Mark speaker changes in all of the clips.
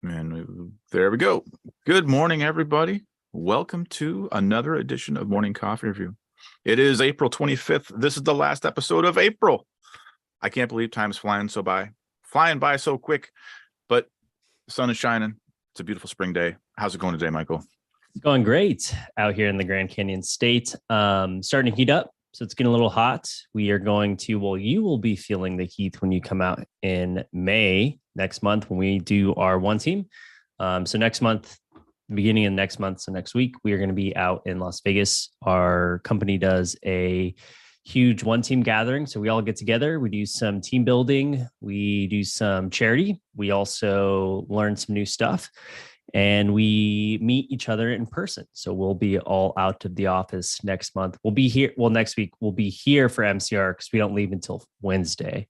Speaker 1: And there we go. Good morning, everybody. Welcome to another edition of Morning Coffee Review. It is April 25th. This is the last episode of April. I can't believe time's flying by so quick, but the sun is shining. It's a beautiful spring day. How's it going today, Michael?
Speaker 2: It's going great out here in the Grand Canyon State. Starting to heat up, so it's getting a little hot. We are going to, well, you will be feeling the heat when you come out in May next month when we do our one team. So next month, beginning of next month, so next week, we are going to be out in Las Vegas. Our company does a huge one team gathering. So we all get together, we do some team building, we do some charity. We also learn some new stuff and we meet each other in person. So we'll be all out of the office next month. We'll be here. Well, next week we'll be here for MCR because we don't leave until Wednesday.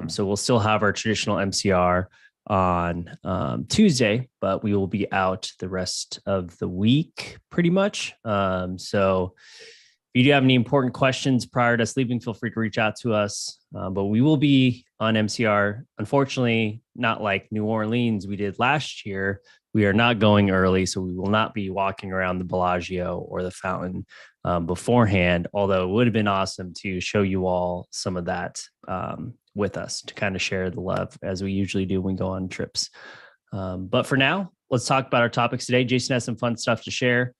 Speaker 2: So we'll still have our traditional MCR on Tuesday, but we will be out the rest of the week pretty much. So if you do have any important questions prior to us leaving, feel free to reach out to us. But we will be on MCR. Unfortunately, not like New Orleans we did last year. We are not going early, so we will not be walking around the Bellagio or the fountain beforehand, although it would have been awesome to show you all some of that with us to kind of share the love as we usually do when we go on trips. But for now, let's talk about our topics today. Jason has some fun stuff to share.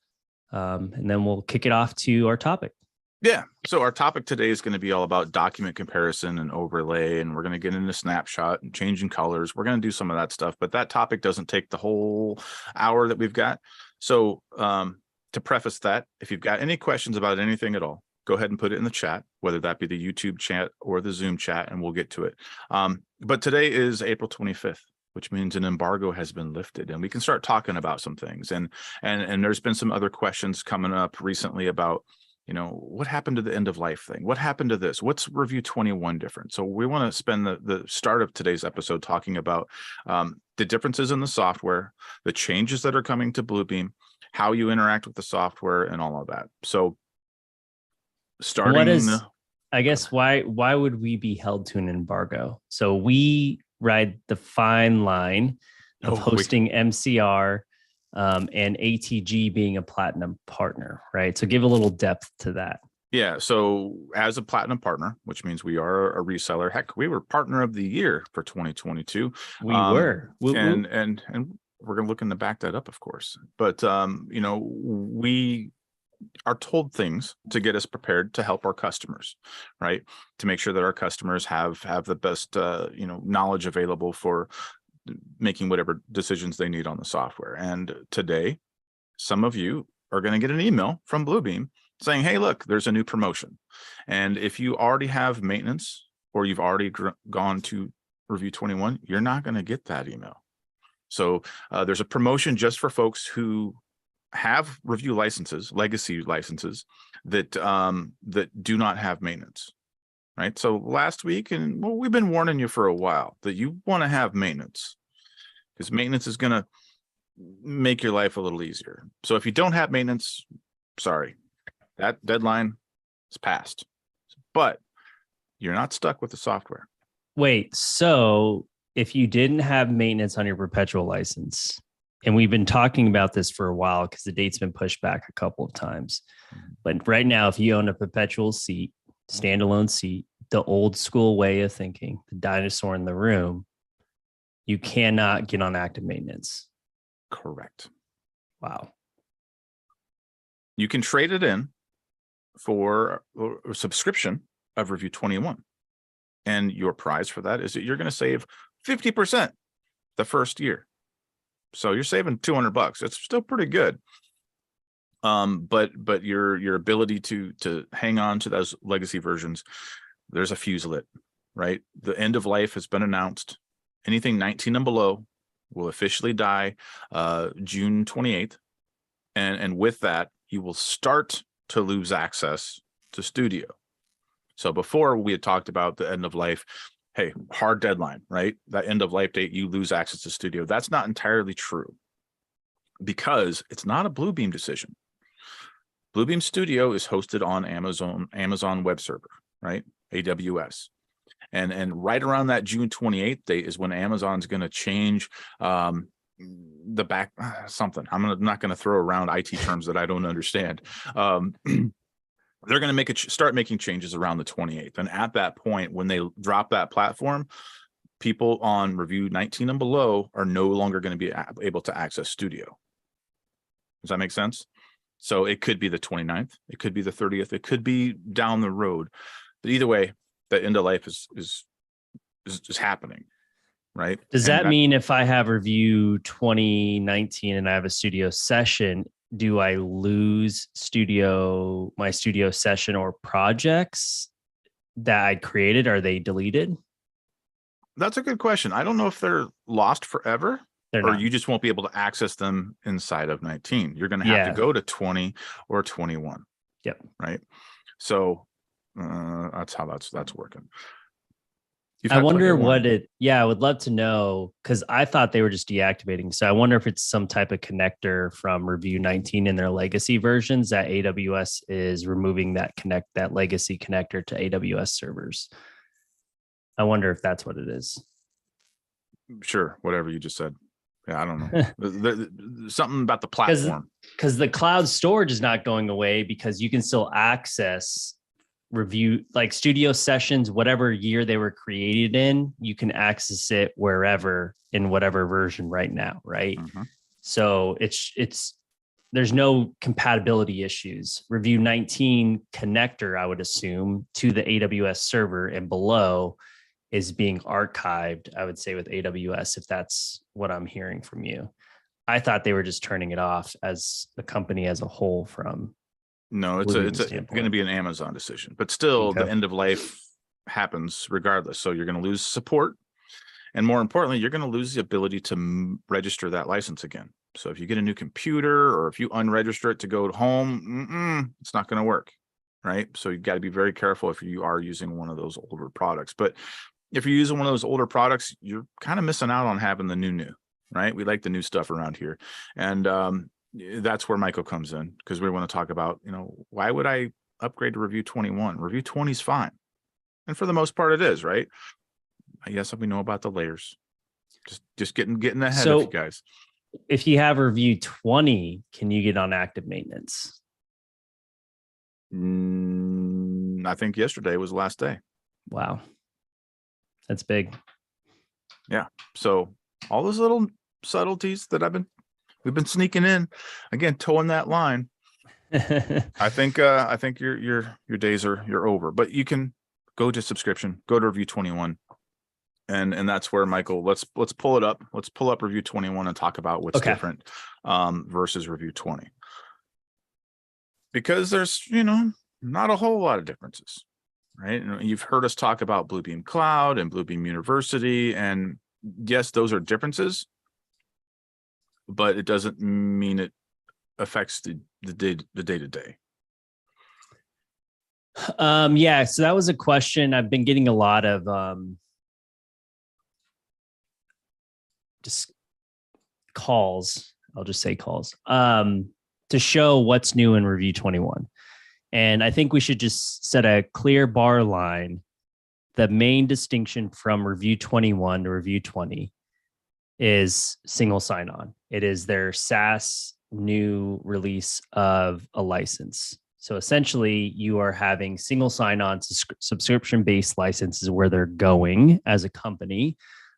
Speaker 2: And then we'll kick it off to our topic.
Speaker 1: Yeah. So our topic today is going to be all about document comparison and overlay, and we're going to get into snapshot and changing colors. We're going to do some of that stuff, but that topic doesn't take the whole hour that we've got. So to preface that, if you've got any questions about anything at all, go ahead and put it in the chat, whether that be the YouTube chat or the Zoom chat, and we'll get to it. But today is April 25th. Which means an embargo has been lifted and we can start talking about some things. And there's been some other questions coming up recently about, what happened to the end of life thing? What happened to this? What's Review 21 different? So we want to spend the start of today's episode talking about the differences in the software, the changes that are coming to Bluebeam, how you interact with the software and all of that. So starting...
Speaker 2: why would we be held to an embargo? So we ride the fine line of hosting MCR and ATG being a platinum partner, right? So give a little depth to that.
Speaker 1: Yeah. So as a platinum partner, which means we are a reseller, heck, we were partner of the year for 2022.
Speaker 2: We were.
Speaker 1: And we're going to look to back that up, of course. But, we are told things to get us prepared to help our customers, right? To make sure that our customers have the best, knowledge available for making whatever decisions they need on the software. And today, some of you are going to get an email from Bluebeam saying, hey, look, there's a new promotion. And if you already have maintenance or you've already gone to Review 21, you're not going to get that email. So there's a promotion just for folks who have review licenses, legacy licenses that do not have maintenance, right? So last week, and we've been warning you for a while that you want to have maintenance because maintenance is going to make your life a little easier. So if you don't have maintenance, sorry, that deadline is passed, but you're not stuck with the software.
Speaker 2: Wait, so if you didn't have maintenance on your perpetual license, and we've been talking about this for a while because the date's been pushed back a couple of times. But right now, if you own a perpetual seat, standalone seat, the old school way of thinking, the dinosaur in the room, you cannot get on active maintenance.
Speaker 1: Correct.
Speaker 2: Wow.
Speaker 1: You can trade it in for a subscription of Review 21. And your prize for that is that you're going to save 50% the first year. So you're saving $200. It's still pretty good. But your ability to hang on to those legacy versions, there's a fuse lit, right? The end of life has been announced. Anything 19 and below will officially die June 28th. And with that, you will start to lose access to Studio. So before we had talked about the end of life, hey, hard deadline, right? That end of life date, you lose access to Studio. That's not entirely true because it's not a Bluebeam decision. Bluebeam Studio is hosted on Amazon Web Server, right? AWS. And right around that June 28th date is when Amazon's going to change the back something. Not going to throw around IT terms that I don't understand. They're going to start making changes around the 28th. And at that point, when they drop that platform, people on Revu 19 and below are no longer going to be able to access Studio. Does that make sense? So it could be the 29th. It could be the 30th. It could be down the road. But either way, the end of life is happening, right?
Speaker 2: Does that mean if I have Revu 2019 and I have a studio session, do I lose my studio session or projects that I created? Are they deleted?
Speaker 1: That's a good question. I don't know if they're lost forever, or you just won't be able to access them inside of 19. You're going to have to go to 20 or 21.
Speaker 2: Yep.
Speaker 1: Right. So that's how that's working.
Speaker 2: I wonder I would love to know, because I thought they were just deactivating. So I wonder if it's some type of connector from Revu 19 in their legacy versions that AWS is removing that legacy connector to AWS servers. I wonder if that's what it is.
Speaker 1: Sure. Whatever you just said. Yeah, I don't know. Something about the platform.
Speaker 2: Because the cloud storage is not going away, because you can still access Revu, like studio sessions, whatever year they were created in, you can access it wherever in whatever version right now, right? Mm-hmm. So there's no compatibility issues. Revu 19 connector, I would assume, to the AWS server and below is being archived, I would say, with AWS, if that's what I'm hearing from you. I thought they were just turning it off as a company as a whole from.
Speaker 1: No, it's going to be an Amazon decision, but still the end of life happens regardless. So you're going to lose support. And more importantly, you're going to lose the ability to register that license again. So if you get a new computer, or if you unregister it to go home, it's not going to work. Right. So you've got to be very careful if you are using one of those older products. But if you're using one of those older products, you're kind of missing out on having the new, right? We like the new stuff around here. And, that's where Michael comes in, because we want to talk about, why would I upgrade to Revu 21? Revu 20 is fine. And for the most part, it is, right? Yes, we know about the layers. Just getting ahead of you guys.
Speaker 2: If you have Revu 20, can you get on active maintenance?
Speaker 1: I think yesterday was the last day.
Speaker 2: Wow. That's big.
Speaker 1: Yeah. So all those little subtleties that we've been sneaking in, again, towing that line. I think your days you're over, but you can go to subscription, go to Revu 21, and that's where, Michael, let's pull it up. Let's pull up Revu 21 and talk about what's different versus Revu 20, because there's not a whole lot of differences, right? And you've heard us talk about Bluebeam Cloud and Bluebeam University, and yes, those are differences, but it doesn't mean it affects the day-to-day.
Speaker 2: Yeah, so that was a question. I've been getting a lot of just calls. I'll just say calls to show what's new in Revu 21. And I think we should just set a clear bar line. The main distinction from Revu 21 to Revu 20 is single sign-on. It is their SaaS new release of a license. So essentially, you are having single sign-on subscription-based licenses where they're going as a company.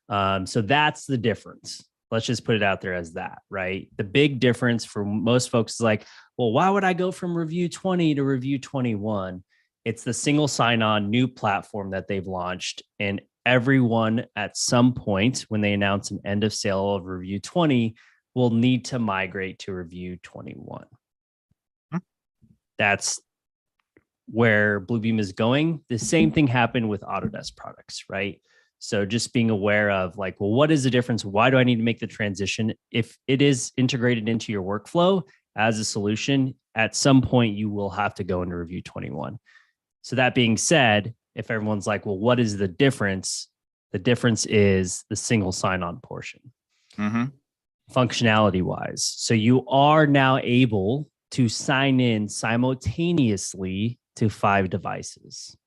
Speaker 2: So that's the difference. Let's just put it out there as that, right? The big difference for most folks is like, well, why would I go from Revu 20 to Revu 21? It's the single sign-on new platform that they've launched, and everyone at some point when they announce an end of sale of Revu 20 will need to migrate to Revu 21. That's where Bluebeam is going. The same thing happened with Autodesk products, right? So just being aware of like, well, what is the difference? Why do I need to make the transition? If it is integrated into your workflow as a solution, at some point you will have to go into Revu 21. So that being said, if everyone's like, well, what is the difference? The difference is the single sign-on portion, functionality wise. So you are now able to sign in simultaneously to 5 devices.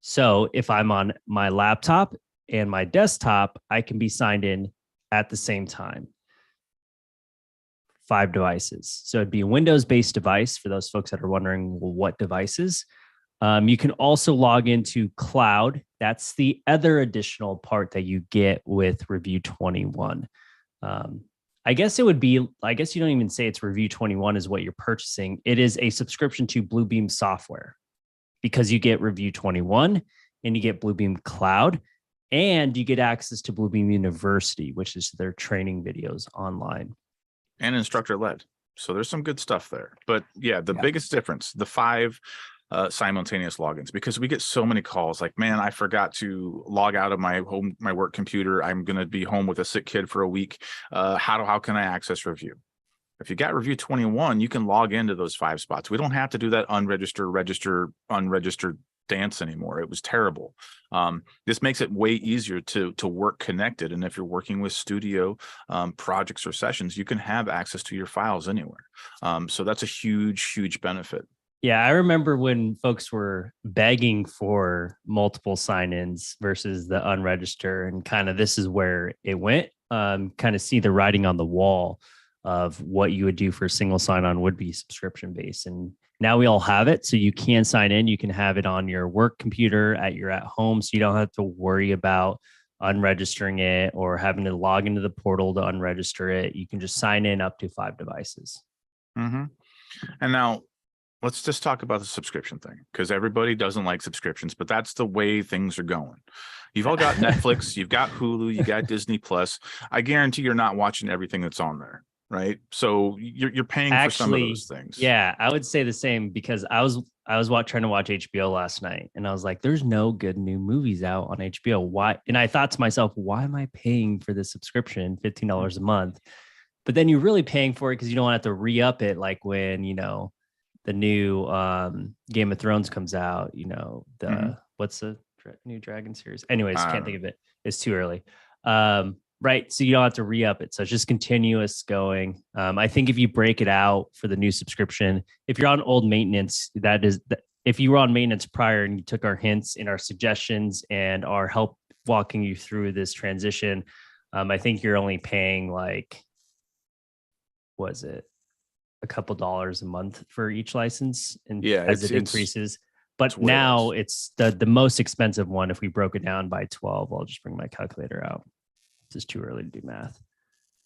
Speaker 2: So if I'm on my laptop and my desktop, I can be signed in at the same time. 5 devices. So it'd be a Windows-based device for those folks that are wondering, well, what devices? You can also log into cloud. That's the other additional part that you get with Review 21. I guess you don't even say it's Review 21 is what you're purchasing. It is a subscription to Bluebeam software, because you get Review 21 and you get Bluebeam Cloud, and you get access to Bluebeam University, which is their training videos online.
Speaker 1: And instructor led. So there's some good stuff there. But yeah, the biggest difference, the 5 simultaneous logins, because we get so many calls like, man, I forgot to log out of my work computer. I'm going to be home with a sick kid for a week. How can I access Review? If you got Review 21, you can log into those 5 spots. We don't have to do that unregistered dance anymore. It was terrible. This makes it way easier to work connected. And if you're working with studio projects or sessions, you can have access to your files anywhere. So that's a huge benefit.
Speaker 2: Yeah, I remember when folks were begging for multiple sign-ins versus the unregister, and kind of this is where it went. Kind of see the writing on the wall of what you would do for a single sign-on would be subscription based. And now we all have it. So you can sign in, you can have it on your work computer at home. So you don't have to worry about unregistering it or having to log into the portal to unregister it. You can just sign in up to 5 devices.
Speaker 1: Mm-hmm. And now let's just talk about the subscription thing, because everybody doesn't like subscriptions, but that's the way things are going. You've all got Netflix, you've got Hulu, you got Disney Plus. I guarantee you're not watching everything that's on there, right? So you're paying for some of those things.
Speaker 2: Yeah, I would say the same, because I was trying to watch HBO last night, and I was like, there's no good new movies out on HBO. Why? And I thought to myself, why am I paying for this subscription, $15 a month? But then you're really paying for it because you don't have to re-up it, like when, the new Game of Thrones comes out, what's the new Dragon series? Anyways, can't think of it. It's too early. Right. So you don't have to re-up it. So it's just continuous going. I think if you break it out for the new subscription, if you're on old maintenance, if you were on maintenance prior and you took our hints and our suggestions and our help walking you through this transition, I think you're only paying was it a couple dollars a month for each license, and as it increases. But now it's the most expensive one. If we broke it down by 12, I'll just bring my calculator out. It's just too early to do math.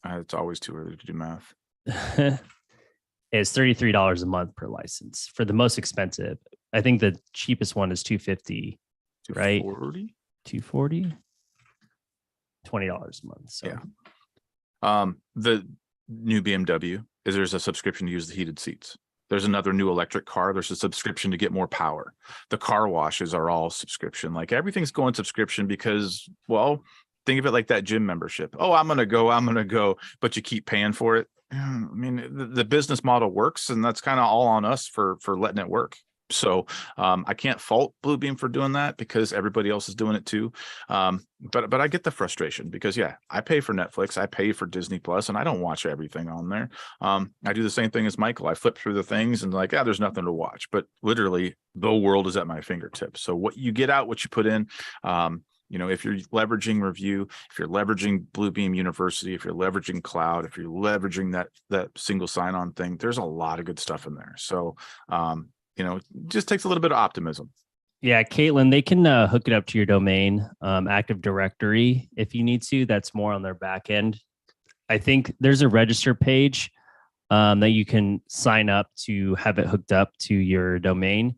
Speaker 1: It's always too early to do math.
Speaker 2: It's $33 a month per license for the most expensive. I think the cheapest one is $250, right? $240, $20 a month. So
Speaker 1: yeah. The new BMW is there's a subscription to use the heated seats. There's another new electric car. There's a subscription to get more power. The car washes are all subscription. Like everything's going subscription because, well, think of it like that gym membership. Oh, I'm going to go, but you keep paying for it. I mean, the business model works, and that's kind of all on us for letting it work. So I can't fault Bluebeam for doing that because everybody else is doing it too. But I get the frustration because, yeah, I pay for Netflix, I pay for Disney Plus, and I don't watch everything on there. I do the same thing as Michael. I flip through the things and there's nothing to watch. But literally, the world is at my fingertips. So what you get out, what you put in. If you're leveraging Review, if you're leveraging Bluebeam University, if you're leveraging cloud, if you're leveraging that single sign-on thing, there's a lot of good stuff in there. So it just takes a little bit of optimism.
Speaker 2: Yeah, Caitlin, they can hook it up to your domain, Active Directory, if you need to. That's more on their back end. I think there's a register page that you can sign up to have it hooked up to your domain.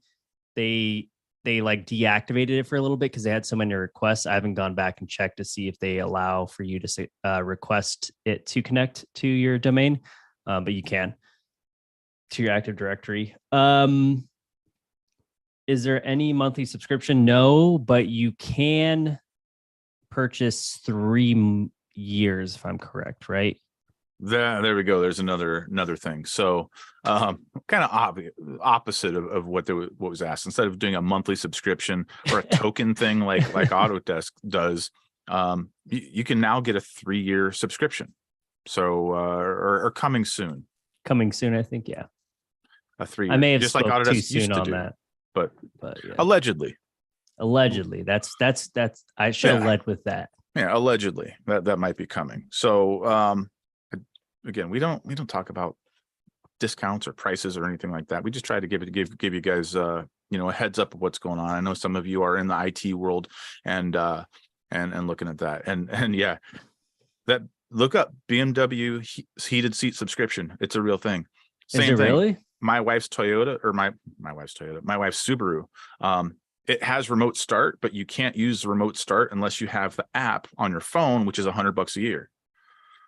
Speaker 2: They deactivated it for a little bit because they had so many requests. I haven't gone back and checked to see if they allow for you to request it to connect to your domain, but you can to your Active Directory. Is there any monthly subscription? No, but you can purchase 3 years, if I'm correct, right?
Speaker 1: There we go. There's another thing. So kind of opposite of what was asked. Instead of doing a monthly subscription or a token thing like Autodesk does, you can now get a 3-year subscription. So or coming soon.
Speaker 2: Coming soon, I think. Yeah.
Speaker 1: A 3-year.
Speaker 2: I may have
Speaker 1: just
Speaker 2: spoke
Speaker 1: like Autodesk
Speaker 2: too
Speaker 1: used
Speaker 2: soon
Speaker 1: to
Speaker 2: on
Speaker 1: do.
Speaker 2: that.
Speaker 1: But
Speaker 2: yeah.
Speaker 1: Allegedly.
Speaker 2: That's I should have led with that.
Speaker 1: Yeah, allegedly that might be coming. So again, we don't talk about discounts or prices or anything like that. We just try to give you guys you know, a heads up of what's going on. I know some of you are in the IT world and looking at that. And yeah, that look up BMW heated seat subscription. It's a real thing.
Speaker 2: Is it
Speaker 1: Same thing.
Speaker 2: really?
Speaker 1: My wife's Toyota, or my wife's Subaru. It has remote start, but you can't use the remote start unless you have the app on your phone, which is $100 a year.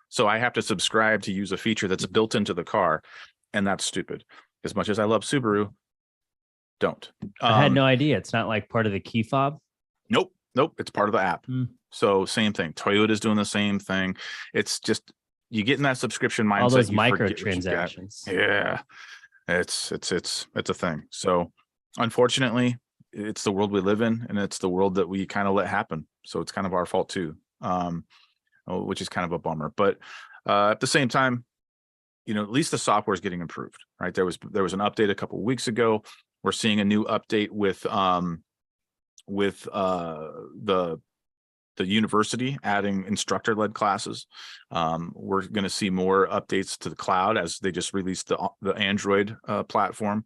Speaker 1: So I have to subscribe to use a feature that's built into the car, and that's stupid. As much as I love Subaru, don't.
Speaker 2: I had no idea. It's not like part of the key fob.
Speaker 1: Nope. It's part of the app. So same thing. Toyota's doing the same thing. It's just you get in that subscription mindset.
Speaker 2: All those microtransactions.
Speaker 1: Yeah, it's a thing. So unfortunately, it's the world we live in, and it's the world that we kind of let happen. So it's kind of our fault too, which is kind of a bummer. But at the same time, you know, at least the software is getting improved, right? There was an update a couple of weeks ago. We're seeing a new update with the university adding instructor-led classes. We're going to see more updates to the cloud as they just released the Android platform.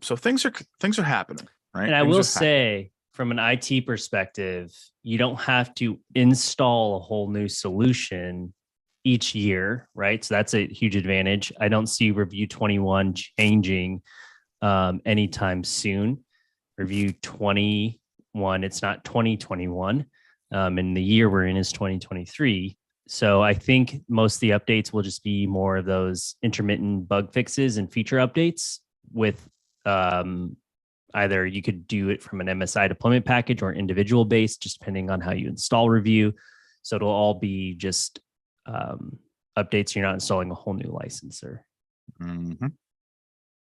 Speaker 1: So things are happening, right?
Speaker 2: And I will say, from an IT perspective, you don't have to install a whole new solution each year, right? So that's a huge advantage. I don't see Review 21 changing anytime soon. Review 21, it's not 2021. And the year we're in is 2023. So I think most of the updates will just be more of those intermittent bug fixes and feature updates with either you could do it from an MSI deployment package or individual based, just depending on how you install Review. So it'll all be just updates. You're not installing a whole new licenser.
Speaker 1: Mm-hmm.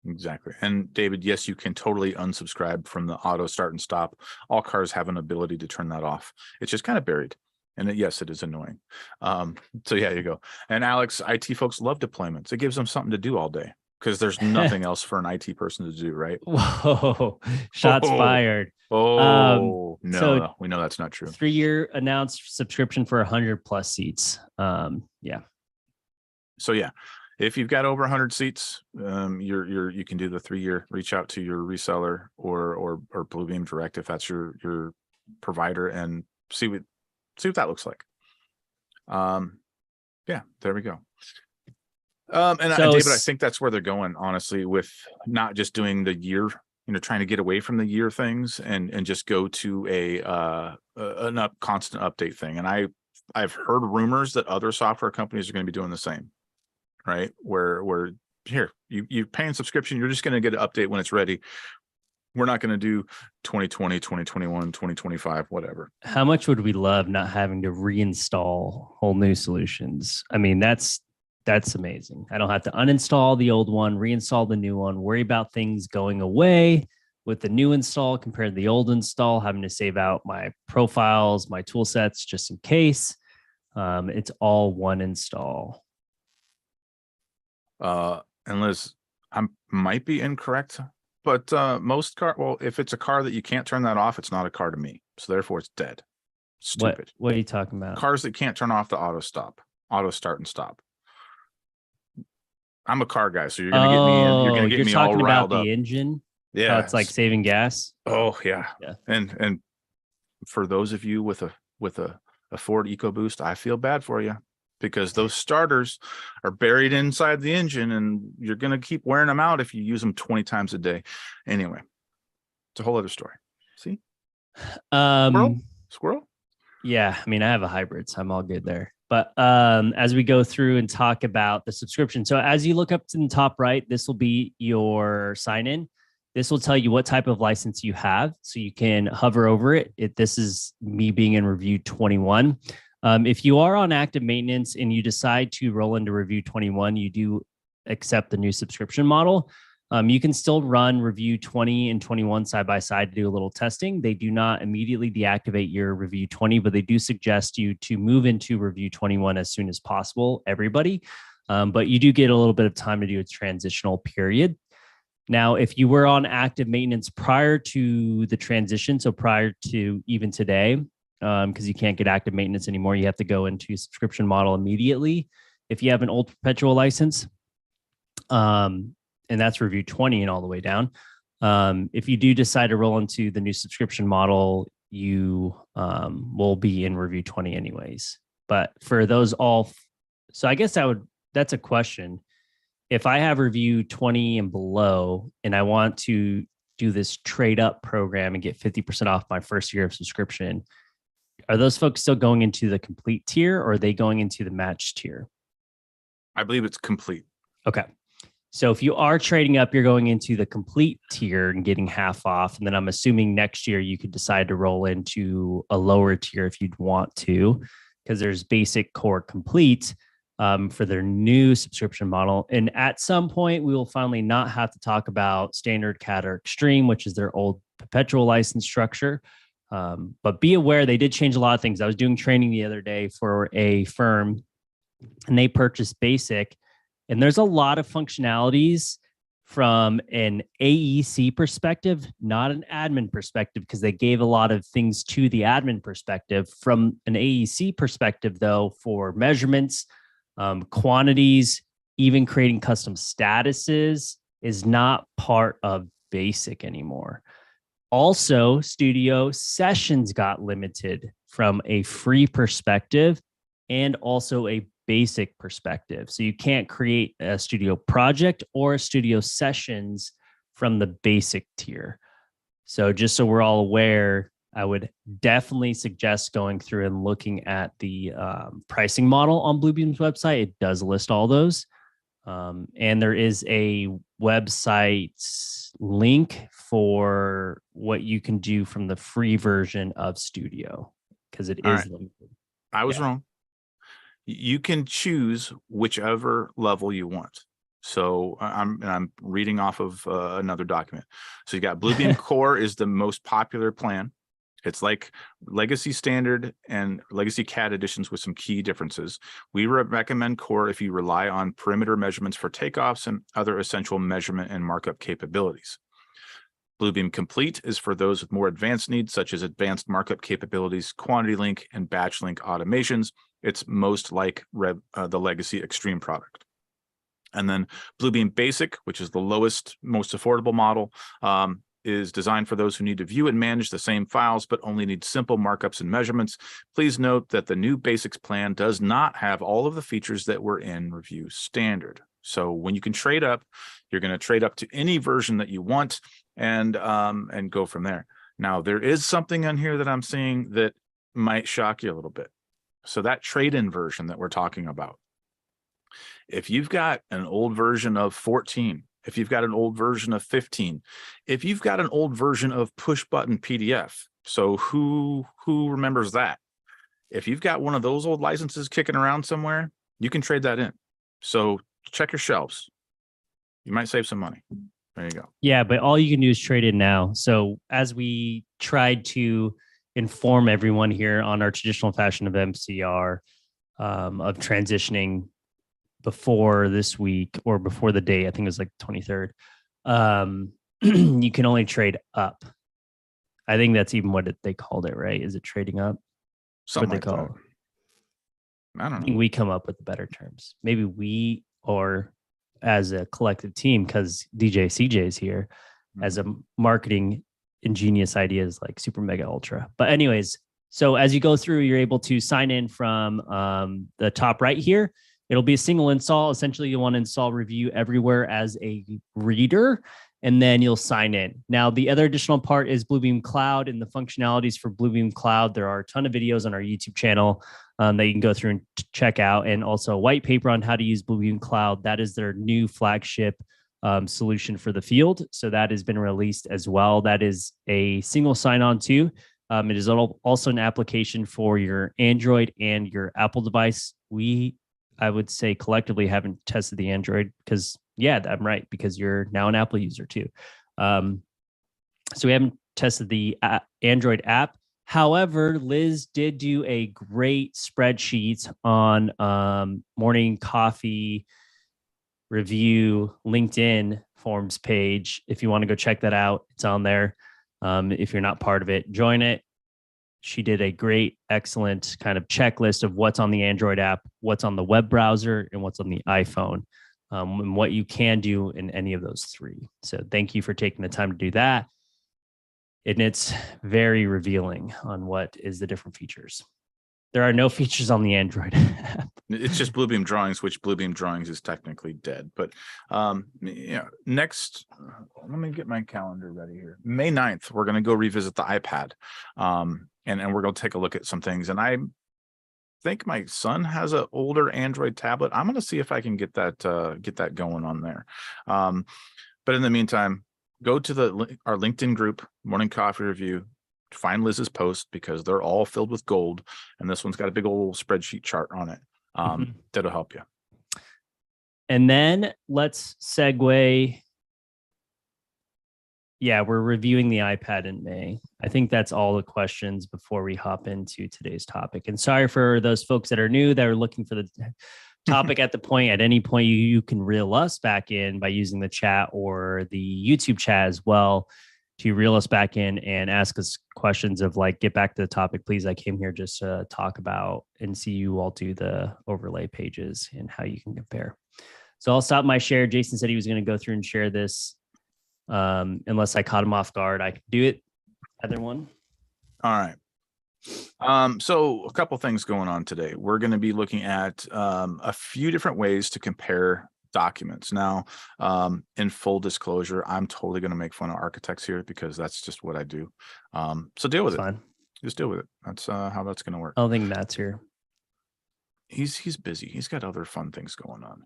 Speaker 1: Exactly. And David, yes, you can totally unsubscribe from the auto start and stop. All cars have an ability to turn that off. It's just kind of buried. And yes, it is annoying. So yeah, you go. And Alex, IT folks love deployments. It gives them something to do all day because there's nothing else for an IT person to do, right?
Speaker 2: Whoa, shots fired.
Speaker 1: No,
Speaker 2: so
Speaker 1: we know that's not true.
Speaker 2: 3-year announced subscription for 100+ seats. Yeah.
Speaker 1: So yeah, if you've got over 100 seats, you can do the 3-year. Reach out to your reseller or Bluebeam Direct if that's your provider, and see what that looks like. Yeah, there we go. And David, I think that's where they're going, honestly, with not just doing the year, you know, trying to get away from the year things and just go to a constant update thing. And I've heard rumors that other software companies are going to be doing the same. Right, where here you're paying subscription, you're just going to get an update when it's ready. We're not going to do 2020, 2021, 2025, whatever.
Speaker 2: How much would we love not having to reinstall whole new solutions? I mean, that's amazing. I don't have to uninstall the old one, reinstall the new one, worry about things going away with the new install compared to the old install, having to save out my profiles, my tool sets just in case. It's all one install.
Speaker 1: And Liz, I might be incorrect, but if it's a car that you can't turn that off, it's not a car to me. So therefore it's dead. Stupid.
Speaker 2: What are you talking about?
Speaker 1: Cars that can't turn off the auto start and stop. I'm a car guy, so you're gonna get me in. You're gonna get me all riled up.
Speaker 2: The engine.
Speaker 1: Yeah,
Speaker 2: how it's like saving gas.
Speaker 1: Oh yeah. And for those of you with a Ford EcoBoost, I feel bad for you, because those starters are buried inside the engine and you're going to keep wearing them out if you use them 20 times a day. Anyway, it's a whole other story. See? Squirrel?
Speaker 2: Yeah. I mean, I have a hybrid, so I'm all good there. But as we go through and talk about the subscription, so as you look up to the top right, this will be your sign in. This will tell you what type of license you have, so you can hover over it. This is me being in Review 21. If you are on active maintenance and you decide to roll into Review 21, you do accept the new subscription model. You can still run Review 20 and 21 side by side to do a little testing. They do not immediately deactivate your Review 20, but they do suggest you to move into Review 21 as soon as possible, everybody. But you do get a little bit of time to do a transitional period. Now, if you were on active maintenance prior to the transition, so prior to even today, because you can't get active maintenance anymore, you have to go into a subscription model immediately. if you have an old perpetual license, and that's Revu 20 and all the way down. If you do decide to roll into the new subscription model, you will be in Revu 20 anyways. But for those all, so I guess that's a question. If I have Revu 20 and below, and I want to do this trade up program and get 50% off my first year of subscription, are those folks still going into the complete tier, or are they going into the match tier?
Speaker 1: I believe it's complete.
Speaker 2: Okay. So if you are trading up, you're going into the complete tier and getting half off. And then I'm assuming next year you could decide to roll into a lower tier if you'd want to, because there's basic, core, complete for their new subscription model. And at some point, we will finally not have to talk about standard, CAD, or extreme, which is their old perpetual license structure. But be aware, they did change a lot of things. I was doing training the other day for a firm, and they purchased basic. And there's a lot of functionalities from an AEC perspective, not an admin perspective, because they gave a lot of things to the admin perspective. From an AEC perspective, though, for measurements, quantities, even creating custom statuses is not part of basic anymore. Also, studio sessions got limited from a free perspective and also a basic perspective. So you can't create a studio project or a studio sessions from the basic tier. So just so we're all aware, I would definitely suggest going through and looking at the pricing model on Bluebeam's website. It does list all those. And there is a website link for what you can do from the free version of Studio, because it is limited.
Speaker 1: I was wrong. You can choose whichever level you want. So I'm reading off of another document. So you got Bluebeam Core is the most popular plan. It's like Legacy Standard and Legacy CAD editions with some key differences. We recommend Core if you rely on perimeter measurements for takeoffs and other essential measurement and markup capabilities. Bluebeam Complete is for those with more advanced needs, such as advanced markup capabilities, quantity link, and batch link automations. It's most like the Legacy Extreme product. And then Bluebeam Basic, which is the lowest, most affordable model, is designed for those who need to view and manage the same files, but only need simple markups and measurements. Please note that the new Basics plan does not have all of the features that were in Revu Standard. So when you can trade up, you're going to trade up to any version that you want and go from there. Now, there is something on here that I'm seeing that might shock you a little bit. So that trade-in version that we're talking about, if you've got an old version of 14, if you've got an old version of 15, if you've got an old version of push button PDF, so who remembers that? If you've got one of those old licenses kicking around somewhere, you can trade that in. So check your shelves. You might save some money. There you go.
Speaker 2: Yeah, but all you can do is trade in now. So as we tried to inform everyone here on our traditional fashion of MCR, of transitioning before this week or before the day, I think it was like 23rd, you can only trade up. I think that's even what they called it, right? Is it trading up?
Speaker 1: Something like that. I don't know.
Speaker 2: I think we come up with the better terms. Maybe we, or as a collective team, because DJ CJ is here, as a marketing ingenious ideas like super mega ultra. But anyways, so as you go through, you're able to sign in from the top right here. It'll be a single install. Essentially, you want to install Revu everywhere as a reader, and then you'll sign in. Now, the other additional part is Bluebeam Cloud and the functionalities for Bluebeam Cloud. There are a ton of videos on our YouTube channel that you can go through and check out, and also a white paper on how to use Bluebeam Cloud. That is their new flagship solution for the field. So that has been released as well. That is a single sign-on too. It is also an application for your Android and your Apple device. I would say collectively haven't tested the Android because, yeah, I'm right, because you're now an Apple user too. So we haven't tested the Android app. However, Liz did do a great spreadsheet on Morning Coffee Review LinkedIn forums page. If you want to go check that out, it's on there. If you're not part of it, join it. She did a great, excellent kind of checklist of what's on the Android app, what's on the web browser, and what's on the iPhone, and what you can do in any of those three. So thank you for taking the time to do that. And it's very revealing on what is the different features. There are no features on the Android app.
Speaker 1: It's just Bluebeam Drawings, which Bluebeam Drawings is technically dead. But next, let me get my calendar ready here. May 9th, we're going to go revisit the iPad, and we're going to take a look at some things. And I think my son has an older Android tablet. I'm going to see if I can get that going on there. But in the meantime, go to our LinkedIn group, Morning Coffee Review. Find Liz's post because they're all filled with gold, and this one's got a big old spreadsheet chart on it. That'll help you.
Speaker 2: And then let's segue. Yeah, we're reviewing the iPad in May. I think that's all the questions before we hop into today's topic. And sorry for those folks that are new that are looking for the topic at any point, you can reel us back in by using the chat or the YouTube chat as well to reel us back in and ask us questions of like, get back to the topic, please. I came here just to talk about and see you all do the overlay pages and how you can compare. So I'll stop my share. Jason said he was going to go through and share this. Unless I caught him off guard, I can do it. Other one.
Speaker 1: All right. So a couple things going on today. We're going to be looking at a few different ways to compare documents. Now, in full disclosure, I'm totally going to make fun of architects here because that's just what I do. So deal with it.
Speaker 2: Fine.
Speaker 1: Just deal with it. That's how that's going to work.
Speaker 2: I don't think Matt's here.
Speaker 1: He's busy. He's got other fun things going on.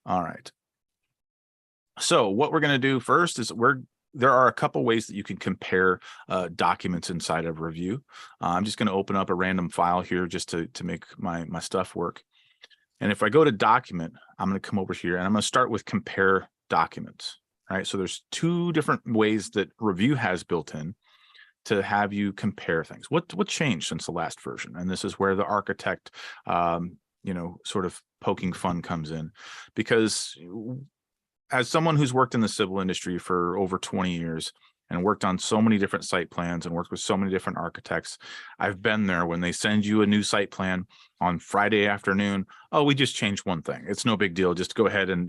Speaker 1: All right. So what we're going to do first is there are a couple ways that you can compare documents inside of Review. I'm just going to open up a random file here just to make my stuff work. And if I go to document, I'm going to come over here and I'm going to start with compare documents. Right. So there's two different ways that Review has built in to have you compare things. What changed since the last version? And this is where the architect, sort of poking fun comes in, because as someone who's worked in the civil industry for over 20 years and worked on so many different site plans and worked with so many different architects, I've been there when they send you a new site plan on Friday afternoon. Oh, we just changed one thing. It's no big deal. Just go ahead and,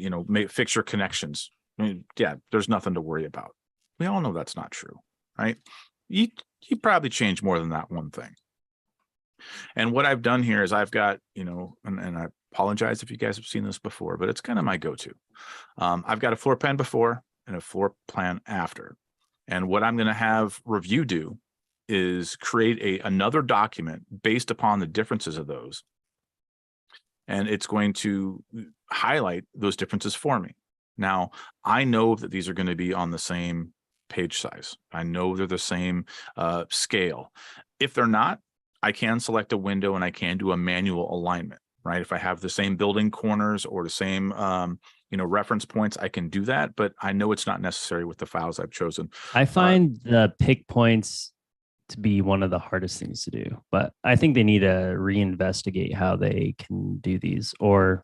Speaker 1: fix your connections. I mean, yeah, there's nothing to worry about. We all know that's not true, right? You probably changed more than that one thing. And what I've done here is I've got, and I apologize if you guys have seen this before, but it's kind of my go-to. I've got a floor plan before and a floor plan after. And what I'm going to have Review do is create another document based upon the differences of those. And it's going to highlight those differences for me. Now, I know that these are going to be on the same page size. I know they're the same scale. If they're not, I can select a window and I can do a manual alignment, right? If I have the same building corners or the same, reference points, I can do that, but I know it's not necessary with the files I've chosen.
Speaker 2: I find the pick points to be one of the hardest things to do, but I think they need to reinvestigate how they can do these, or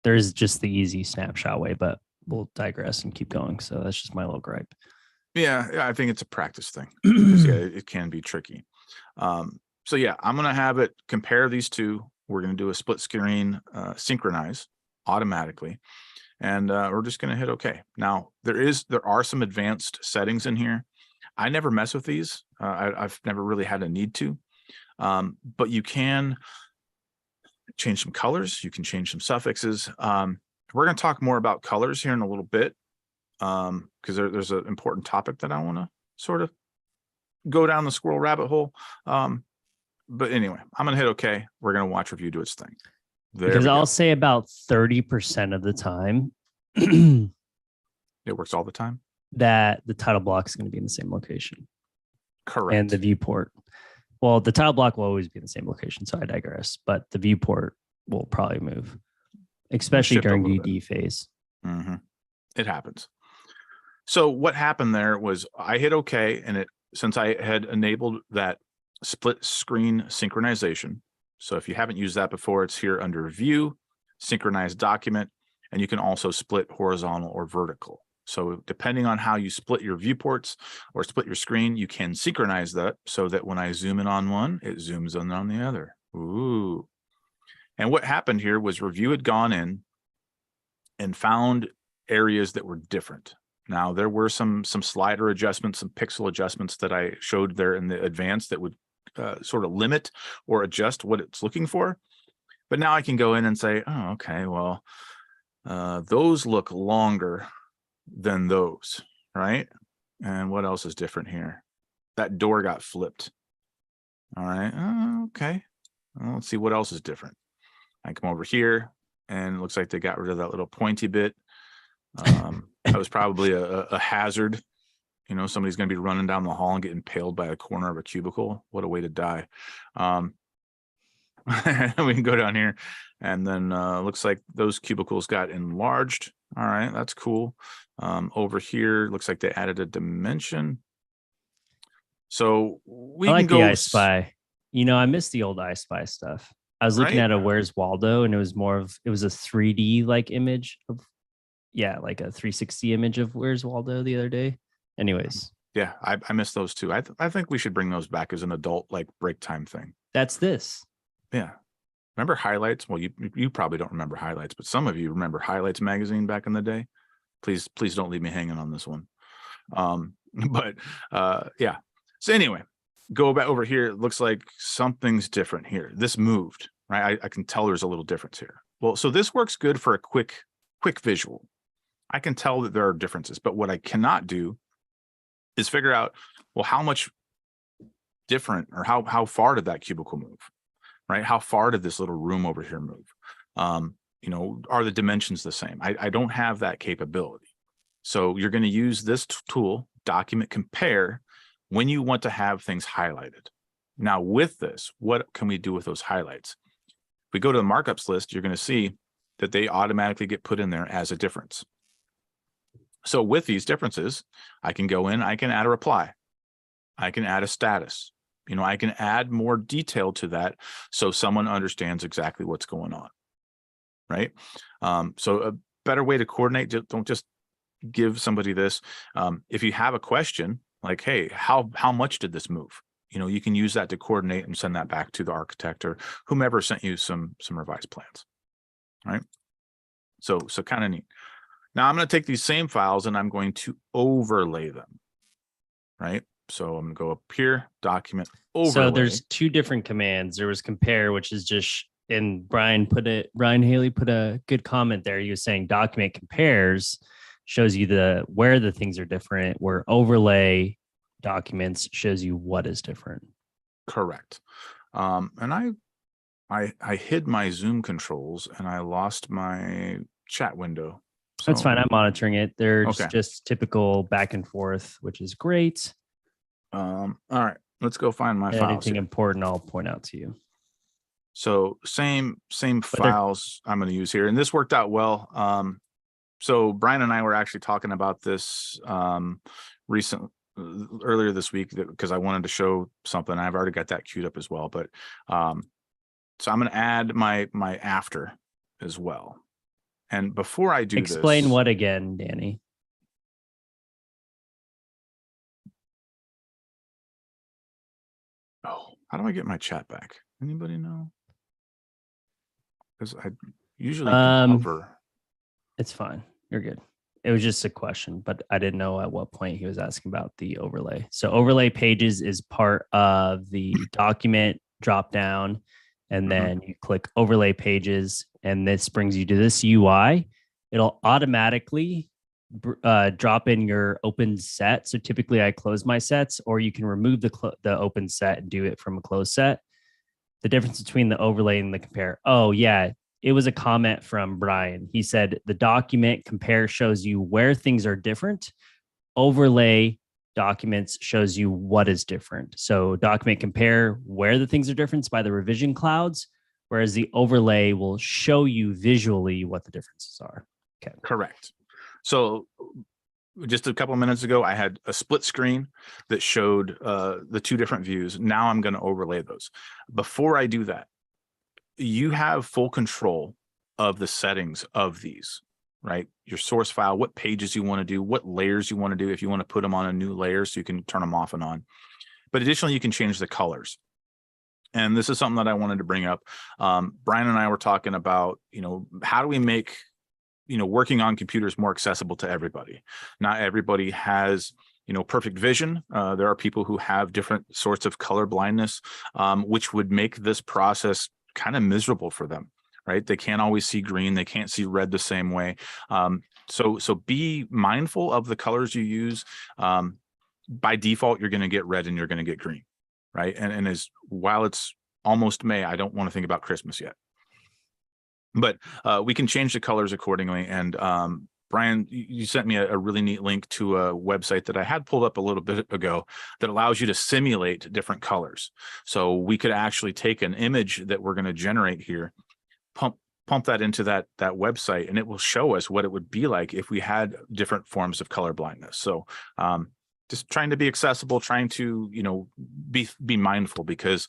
Speaker 2: there's just the easy snapshot way, but we'll digress and keep going. So that's just my little gripe.
Speaker 1: Yeah, I think it's a practice thing. Yeah, it can be tricky. So yeah, I'm going to have it compare these two. We're going to do a split screen synchronize automatically. And we're just going to hit OK. Now, there are some advanced settings in here. I never mess with these. I've never really had a need to. But you can change some colors. You can change some suffixes. We're going to talk more about colors here in a little bit because there's an important topic that I want to sort of go down the squirrel rabbit hole. But anyway, I'm going to hit OK. We're going to watch Review do its thing.
Speaker 2: Because I'll say about 30% of the time,
Speaker 1: it works all the time,
Speaker 2: that the title block is going to be in the same location.
Speaker 1: Correct.
Speaker 2: And the viewport. Well, the title block will always be in the same location, so I digress. But the viewport will probably move, especially during UD phase.
Speaker 1: Mm-hmm. It happens. So what happened there was I hit OK, and since I had enabled that split screen synchronization. So if you haven't used that before, it's here under View, Synchronize Document, and you can also split horizontal or vertical. So depending on how you split your viewports or split your screen, you can synchronize that so that when I zoom in on one, it zooms in on the other. Ooh. And what happened here was Revu had gone in and found areas that were different. Now, there were some slider adjustments, some pixel adjustments that I showed there in the advanced that would sort of limit or adjust what it's looking for. But now I can go in and say, oh, okay, well, those look longer than those, right? And what else is different here? That door got flipped. All right, okay. Well, let's see what else is different. I come over here and it looks like they got rid of that little pointy bit. That was probably a hazard. You know, somebody's going to be running down the hall and get impaled by a corner of a cubicle. What a way to die. We can go down here and then looks like those cubicles got enlarged. All right, that's cool. Over here, looks like they added a dimension. So we
Speaker 2: I like
Speaker 1: can
Speaker 2: the
Speaker 1: go
Speaker 2: I Spy. You know, I miss the old I Spy stuff. I was looking
Speaker 1: right?
Speaker 2: at a Where's Waldo, and it was more of, it was a 3D like image of, yeah, like a 360 image of Where's Waldo the other day. Anyways,
Speaker 1: Yeah, I miss those too. I think we should bring those back as an adult like break time thing.
Speaker 2: that's this.
Speaker 1: Yeah. Remember Highlights? Well, you probably don't remember Highlights, but some of you remember Highlights magazine back in the day. Please don't leave me hanging on this one. But yeah. So anyway, go back over here. It looks like something's different here. This moved, right? I can tell there's a little difference here. Well, so this works good for a quick visual. I can tell that there are differences, but what I cannot do is figure out, well, how much different or how far did that cubicle move, right? How far did this little room over here move? You know, are the dimensions the same? I don't have that capability. So you're going to use this tool, Document Compare, when you want to have things highlighted. Now with this, what can we do with those highlights? If we go to the markups list, you're going to see that they automatically get put in there as a difference. So with these differences, I can go in, I can add a reply. I can add a status. You know, I can add more detail to that so someone understands exactly what's going on, right? So a better way to coordinate, don't just give somebody this. If you have a question like, hey, how much did this move? You know, you can use that to coordinate and send that back to the architect or whomever sent you some revised plans, right? So kind of neat. Now I'm going to take these same files and I'm going to overlay them, right? So I'm going to go up here, document overlay.
Speaker 2: So there's two different commands. There was compare, which is just, and Brian Haley put a good comment there. He was saying document compares shows you where the things are different, where overlay documents shows you what is different.
Speaker 1: Correct. And I hid my Zoom controls and I lost my chat window. So,
Speaker 2: that's fine. I'm monitoring it. They're
Speaker 1: okay.
Speaker 2: just typical back and forth, which is great.
Speaker 1: All right, let's go find my files.
Speaker 2: Anything important, I'll point out to you.
Speaker 1: So same files I'm going to use here, and this worked out well. So Brian and I were actually talking about this earlier this week because I wanted to show something. I've already got that queued up as well, but so I'm going to add my after as well. And before I do
Speaker 2: explain what again, Danny?
Speaker 1: Oh, how do I get my chat back? Anybody know? Because I usually can hover.
Speaker 2: It's fine. You're good. It was just a question, but I didn't know at what point he was asking about the overlay. So overlay pages is part of the document drop down, and then you click overlay pages, and this brings you to this UI. It'll automatically drop in your open set. So typically I close my sets, or you can remove the open set and do it from a closed set. The difference between the overlay and the compare. Oh yeah, it was a comment from Brian. He said the document compare shows you where things are different. Overlay documents shows you what is different. So document compare where the things are different by the revision clouds, whereas the overlay will show you visually what the differences are. Okay.
Speaker 1: Correct. So just a couple of minutes ago, I had a split screen that showed the two different views. Now I'm going to overlay those. Before I do that, you have full control of the settings of these. right? Your source file, what pages you want to do, what layers you want to do, if you want to put them on a new layer so you can turn them off and on. But additionally, you can change the colors. And this is something that I wanted to bring up. Brian and I were talking about, how do we make, working on computers more accessible to everybody? Not everybody has, perfect vision. There are people who have different sorts of color blindness, which would make this process kind of miserable for them, right? They can't always see green. They can't see red the same way. So be mindful of the colors you use. By default, you're going to get red and you're going to get green, right? And while it's almost May, I don't want to think about Christmas yet. But we can change the colors accordingly. And Brian, you sent me a really neat link to a website that I had pulled up a little bit ago that allows you to simulate different colors. So we could actually take an image that we're going to generate here, pump that into that website, and it will show us what it would be like if we had different forms of color blindness. So just trying to be accessible, trying to, be mindful, because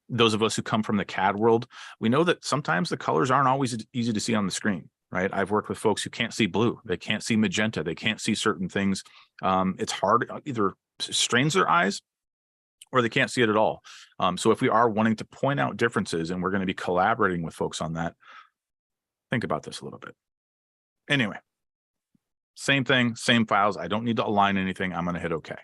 Speaker 1: those of us who come from the CAD world, we know that sometimes the colors aren't always easy to see on the screen, right? I've worked with folks who can't see blue, they can't see magenta, they can't see certain things. It's hard, either strains their eyes or they can't see it at all. So if we are wanting to point out differences and we're going to be collaborating with folks on that, think about this a little bit. Anyway, same thing, same files. I don't need to align anything. I'm going to hit OK.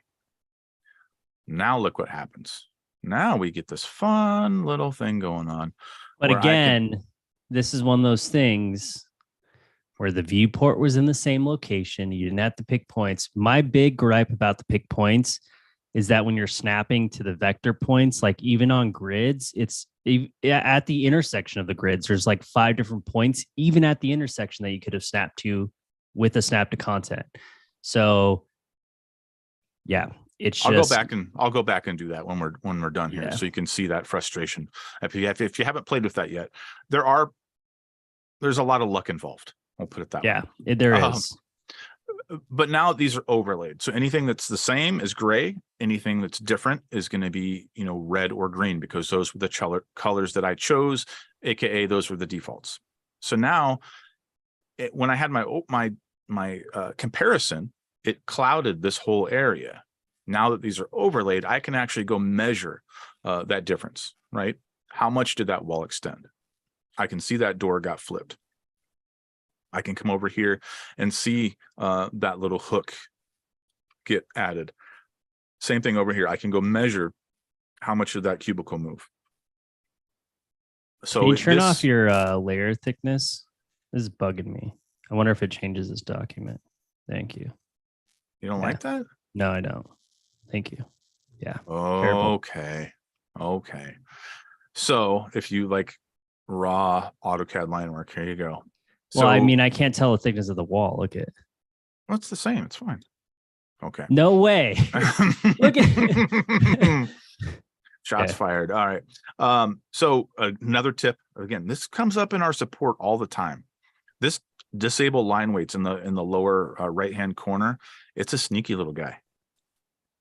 Speaker 1: Now look what happens. Now we get this fun little thing going on.
Speaker 2: But again, this is one of those things where the viewport was in the same location. You didn't have to pick points. My big gripe about the pick points is that when you're snapping to the vector points, like even on grids, it's at the intersection of the grids, there's like 5 different points, even at the intersection that you could have snapped to with a snap to content. So yeah, it's
Speaker 1: I'll go back and do that when we're done here, so you can see that frustration. If you haven't played with that yet, there's a lot of luck involved. I'll put it that way.
Speaker 2: Yeah, there is.
Speaker 1: But now these are overlaid. So anything that's the same is gray. Anything that's different is going to be, red or green, because those were the colors that I chose, AKA those were the defaults. So now when I had my comparison, it clouded this whole area. Now that these are overlaid, I can actually go measure that difference, right? How much did that wall extend? I can see that door got flipped. I can come over here and see that little hook get added. Same thing over here. I can go measure how much did that cubicle move. So
Speaker 2: can you turn off your layer thickness? This is bugging me. I wonder if it changes this document. Thank you.
Speaker 1: You don't like that?
Speaker 2: No, I don't. Thank you. Yeah.
Speaker 1: Okay. Okay. So if you like raw AutoCAD line work, here you go.
Speaker 2: Well, I mean, I can't tell the thickness of the wall. Look at it.
Speaker 1: Well, it's the same. It's fine. Okay.
Speaker 2: No way. Look at
Speaker 1: Shots fired. All right. So another tip, again, this comes up in our support all the time. This disable line weights in the lower right-hand corner, it's a sneaky little guy,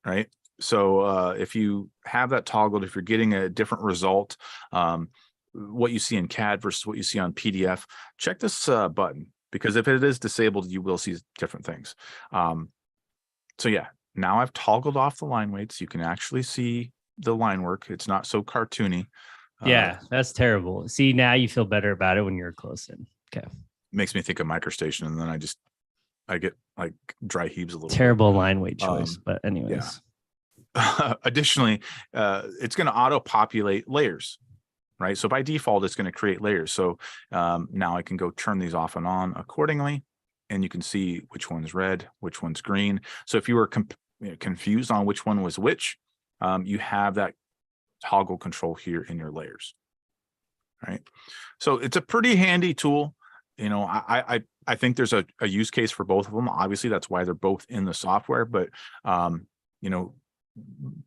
Speaker 1: right? So if you have that toggled, if you're getting a different result, what you see in CAD versus what you see on PDF, check this button, because if it is disabled, you will see different things. So yeah, now I've toggled off the line weights. You can actually see the line work. It's not so cartoony.
Speaker 2: Yeah, that's terrible. See, now you feel better about it when you're close in. Okay.
Speaker 1: Makes me think of MicroStation, and then I get like dry heaves a little
Speaker 2: terrible line weight choice. But anyways.
Speaker 1: Yeah. Additionally, it's going to auto populate layers, right? So by default, it's going to create layers. So now I can go turn these off and on accordingly, and you can see which one's red, which one's green. So if you were confused on which one was which, you have that toggle control here in your layers, right? So it's a pretty handy tool. I think there's a use case for both of them. Obviously, that's why they're both in the software. But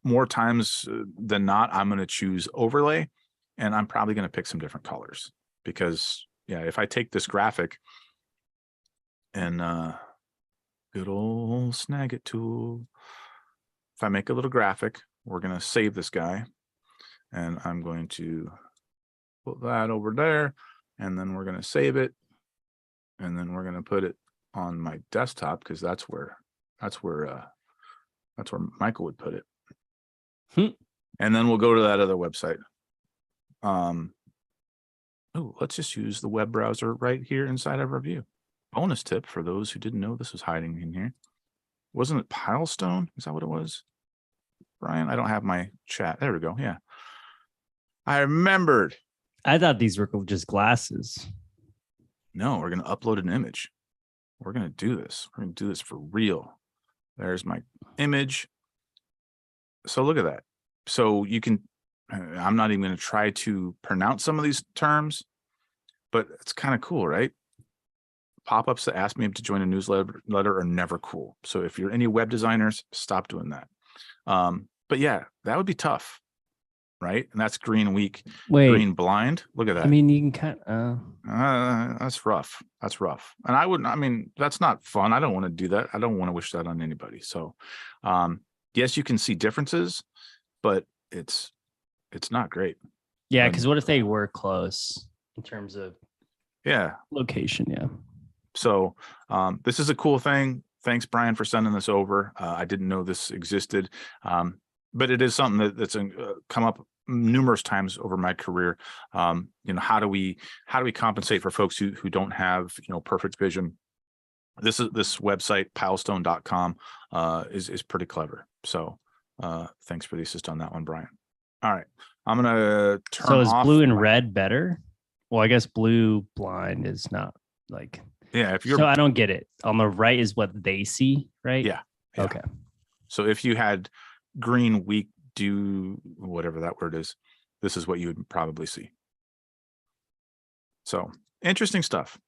Speaker 1: more times than not, I'm going to choose overlay, and I'm probably going to pick some different colors, because yeah, if I take this graphic and good old Snagit tool, if I make a little graphic, we're going to save this guy, and I'm going to put that over there, and then we're going to save it. and then we're going to put it on my desktop because that's where Michael would put it. And then we'll go to that other website. Oh, let's just use the web browser right here inside of Revu. Bonus tip for those who didn't know this was hiding in here. Wasn't it Pilestone? Is that what it was? Brian, I don't have my chat. There we go. Yeah. I remembered.
Speaker 2: I thought these were just glasses.
Speaker 1: No, we're going to upload an image. We're going to do this. We're going to do this for real. There's my image. So look at that. So you can, I'm not even going to try to pronounce some of these terms, but it's kind of cool, right? Pop-ups that ask me to join a newsletter are never cool. So if you're any web designers, stop doing that. But yeah, that would be tough, right? And that's green weak, green blind. Look at that.
Speaker 2: I mean, you can kind of.
Speaker 1: That's rough. That's rough. And I mean, that's not fun. I don't want to do that. I don't want to wish that on anybody. So, yes, you can see differences, but it's not great.
Speaker 2: Yeah, because what if they were close in terms of location? Yeah.
Speaker 1: So this is a cool thing. Thanks, Brian, for sending this over. I didn't know this existed, but it is something that's come up numerous times over my career. How do we compensate for folks who don't have perfect vision? This website pilestone.com is pretty clever. So thanks for the assist on that one, Brian. All right, I'm gonna turn.
Speaker 2: So is blue and red better? Well, I guess blue blind is not like.
Speaker 1: Yeah, if you're.
Speaker 2: So I don't get it. On the right is what they see, right?
Speaker 1: Yeah.
Speaker 2: Okay.
Speaker 1: So if you had green weak, do whatever that word is, this is what you would probably see. So interesting stuff.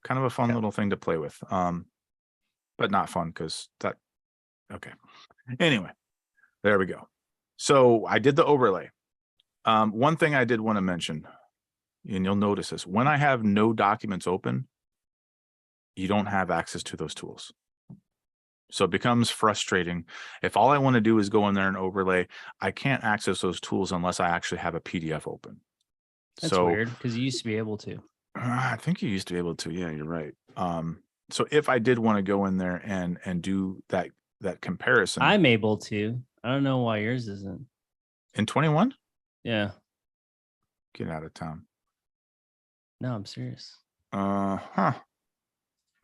Speaker 1: Kind of a fun little thing to play with. But not fun because that. Okay. Anyway, there we go. So I did the overlay. One thing I did want to mention, and you'll notice this, when I have no documents open, you don't have access to those tools. So it becomes frustrating. If all I want to do is go in there and overlay, I can't access those tools unless I actually have a PDF open.
Speaker 2: That's weird because you used to be able to.
Speaker 1: I think you used to be able to. Yeah, you're right. So if I did want to go in there and do that comparison,
Speaker 2: I'm able to. I don't know why yours isn't.
Speaker 1: In 21?
Speaker 2: Yeah.
Speaker 1: Get out of town.
Speaker 2: No, I'm serious.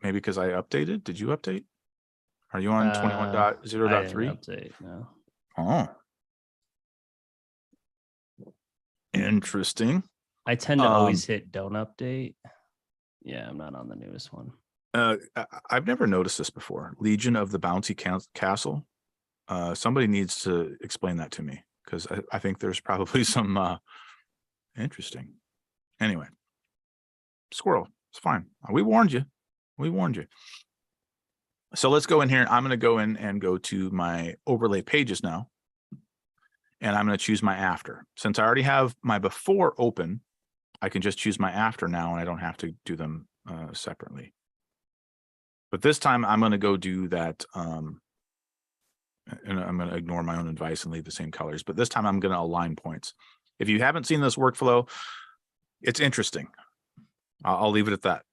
Speaker 1: Maybe because I updated. Did you update? Are you on 21.0.3?
Speaker 2: Update, no.
Speaker 1: Oh. Interesting.
Speaker 2: I tend to always hit don't update. Yeah, I'm not on the newest one.
Speaker 1: I've never noticed this before. Legion of the Bounty Castle. Somebody needs to explain that to me because I think there's probably some interesting. Anyway, squirrel. It's fine. We warned you. We warned you. So let's go in here. I'm going to go in and go to my overlay pages now. And I'm going to choose my after. Since I already have my before open, I can just choose my after now and I don't have to do them separately. But this time I'm going to go do that. And I'm going to ignore my own advice and leave the same colors. But this time I'm going to align points. If you haven't seen this workflow, it's interesting. I'll leave it at that.